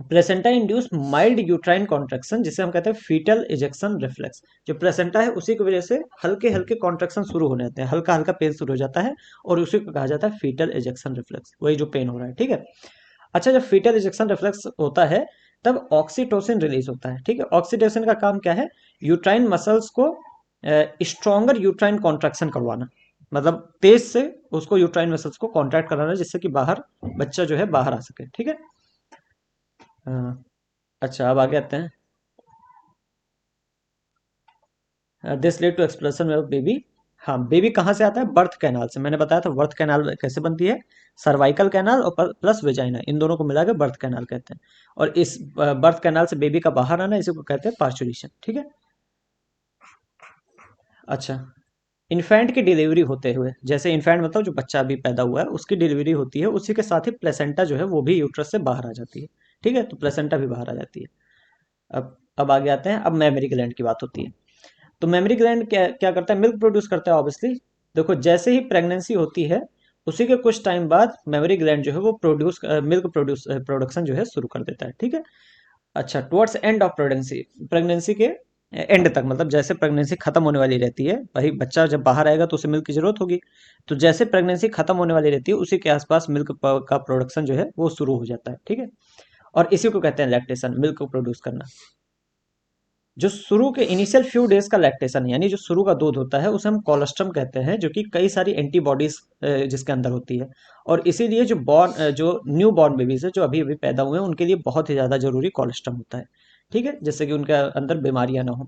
placenta induce mild uterine contraction, जिसे हम कहते हैं फीटल इजेक्शन रिफ्लेक्स। जो प्लेसेंटा है उसी की वजह से हल्के हल्के कॉन्ट्रेक्शन शुरू होने लगते हैं, हल्का हल्का पेन शुरू हो जाता है, और उसी को कहा जाता है फीटल इजेक्शन रिफ्लेक्स, वही जो पेन हो रहा है, ठीक है। अच्छा, जब फीटल इजेक्शन रिफ्लेक्स होता है तब ऑक्सीटोसिन रिलीज होता है, ठीक है। ऑक्सीटोसिन का काम क्या है? यूट्राइन मसल्स को स्ट्रॉन्गर यूट्राइन कॉन्ट्रैक्शन करवाना, मतलब तेज से उसको यूट्राइन मसल्स को कॉन्ट्रैक्ट कराना, जिससे कि बाहर बच्चा जो है बाहर आ सके, ठीक है। हाँ, अच्छा अब आगे आते हैं। This lead to explosion of baby. हाँ, बेबी कहाँ से आता है? बर्थ कैनाल से। मैंने बताया था बर्थ कैनाल कैसे बनती है, सर्वाइकल कैनाल और प्लस वेजाइना, इन दोनों को मिलाकर बर्थ कैनाल कहते हैं। और इस बर्थ कैनाल से बेबी का बाहर आना, इसी को कहते हैं पार्चुरेशन, ठीक है। अच्छा, इन्फेंट की डिलीवरी होते हुए, जैसे इन्फेंट मतलब जो बच्चा अभी पैदा हुआ है उसकी डिलीवरी होती है, उसी के साथ ही प्लेसेंटा जो है वो भी यूट्रस से बाहर आ जाती है, ठीक है। तो प्लेसेंटा भी बाहर आ जाती है। अब आगे आते हैं। अब मेमोरी ग्लैंड की बात होती है। तो मेमोरी ग्लैंड क्या क्या करता है? मिल्क प्रोड्यूस करता है ऑब्वियसली। देखो, जैसे ही प्रेगनेंसी होती है उसी के कुछ टाइम बाद मेमोरी ग्लैंड जो है वो मिल्क प्रोडक्शन जो है शुरू कर देता है, ठीक है। अच्छा, towards end of pregnancy, pregnancy के एंड तक, मतलब जैसे प्रेगनेंसी खत्म होने वाली रहती है, वही बच्चा जब बाहर आएगा तो उसे मिल्क की जरूरत होगी। तो जैसे प्रेगनेंसी खत्म होने वाली रहती है उसी के आसपास मिल्क का प्रोडक्शन जो है वो शुरू हो जाता है, ठीक है। और इसी को कहते हैं लैक्टेशन, मिल्क को प्रोड्यूस करना। जो शुरू के इनिशियल फ्यू डेज का लैक्टेशन, यानी जो शुरू का दूध होता है उसे हम कोलेस्ट्रम कहते हैं, जो कि कई सारी एंटीबॉडीज जिसके अंदर होती है। और इसीलिए जो न्यू बॉर्न बेबीज है, जो अभी अभी पैदा हुए हैं, उनके लिए बहुत ही ज्यादा जरूरी कोलेस्ट्रम होता है, ठीक है, जिससे कि उनके अंदर बीमारियां ना हो।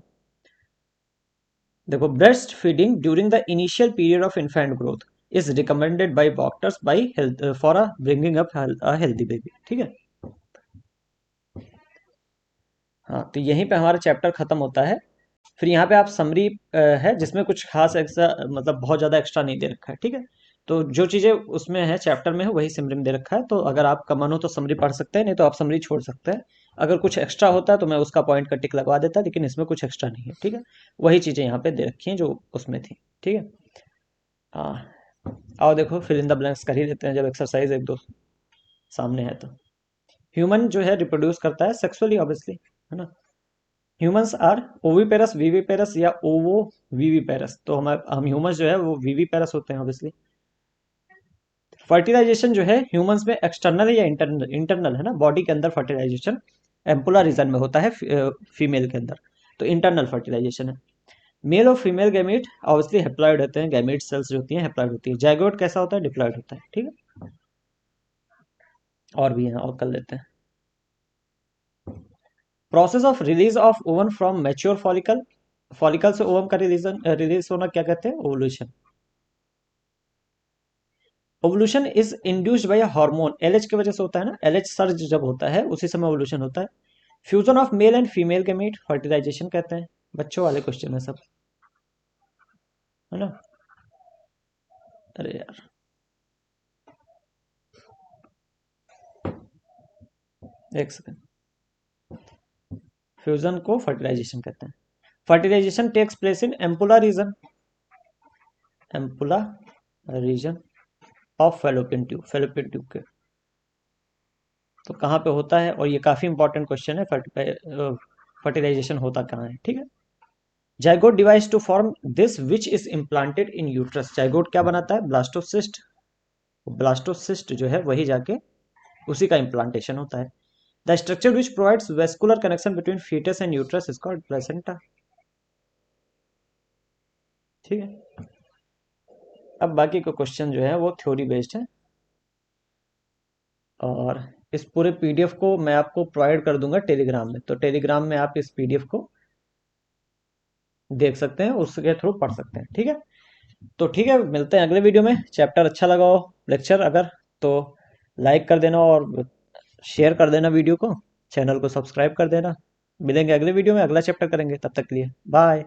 देखो, breast feeding during the initial period of infant growth is recommended by doctors by health for a bringing up a healthy baby, ठीक है। हाँ, तो यहीं पे हमारा चैप्टर खत्म होता है। फिर यहाँ पे आप समरी है, जिसमें कुछ खास एक्स्ट्रा, मतलब बहुत ज़्यादा एक्स्ट्रा नहीं दे रखा है, ठीक है। तो जो चीज़ें उसमें है चैप्टर में है वही समरी में दे रखा है। तो अगर आपका मन हो तो समरी पढ़ सकते हैं, नहीं तो आप समरी छोड़ सकते हैं। अगर कुछ एक्स्ट्रा होता है तो मैं उसका पॉइंट का टिक लगवा देता, लेकिन इसमें कुछ एक्स्ट्रा नहीं है, ठीक है। वही चीज़ें यहाँ पे दे रखी हैं जो उसमें थी, ठीक है। हाँ, आओ देखो फिल इन द ब्लैंक्स कर ही देते हैं, जब एक्सरसाइज एक दो सामने है तो। ह्यूमन जो है रिप्रोड्यूस करता है सेक्सुअली ऑब्वियसली, है ना। ह्यूमंस आर ओविपेरस, विविपेरस या ओवो विविपेरस। तो हम ह्यूमंस जो है वो विविपेरस होते हैं ऑब्वियसली। फर्टिलाइजेशन जो है ह्यूमंस में एक्सटर्नल या इंटरनल, इंटरनल है ना, बॉडी के अंदर फर्टिलाइजेशन एम्पुला रीजन में होता है, फीमेल के अंदर। तो इंटरनल फर्टिलाइजेशन है। मेल और फीमेल गैमीट ऑब्वियसली हेप्लॉइड होते हैं, गैमीट सेल्स जो होती हैं हेप्लॉइड होती है। जाइगोट कैसा होता है? डिप्लॉइड होता है, ठीक है। और भी हैं, और कर लेते हैं। Process of release of oven from mature follicle, follicle से ओवम का रिलीज होना क्या कहते हैं? Ovulation. Ovulation is induced by hormone, LH की वजह से होता है ना, एलएच सर्ज जब होता है उसी समय ओवुलेशन होता है। Fusion of male and female gamete fertilisation कहते हैं। बच्चों वाले क्वेश्चन है सब, है ना। अरे यार, एक सेकंड। फ्यूजन को फर्टिलाइजेशन कहते हैं। Fertilisation takes place in ampulla region, ampulla region of fallopian tube, fallopian tube के। तो कहाँ पे होता है? और ये काफी इंपॉर्टेंट क्वेश्चन है, फर्टिलाइजेशन होता कहाँ है, ठीक है। Zygote divides to form this which is implanted in uterus. Zygote क्या बनाता है? ब्लास्टोसिस्ट। ब्लास्टोसिस्ट जो है वही जाके उसी का इम्प्लांटेशन होता है। The structure which provides vascular connection between foetus and uterus is called placenta, ठीक है। अब बाकी के क्वेश्चन जो है वो थ्योरी बेस्ड है। और इस पूरे पीडीएफ को मैं आपको प्रोवाइड कर दूंगा टेलीग्राम में, तो टेलीग्राम में आप इस पीडीएफ को देख सकते हैं, उसके थ्रू पढ़ सकते हैं। ठीक है, तो ठीक है, मिलते हैं अगले वीडियो में। चैप्टर अच्छा लगा हो लेक्चर अगर, तो लाइक कर देना और शेयर कर देना वीडियो को, चैनल को सब्सक्राइब कर देना। मिलेंगे अगले वीडियो में, अगला चैप्टर करेंगे, तब तक के लिए बाय।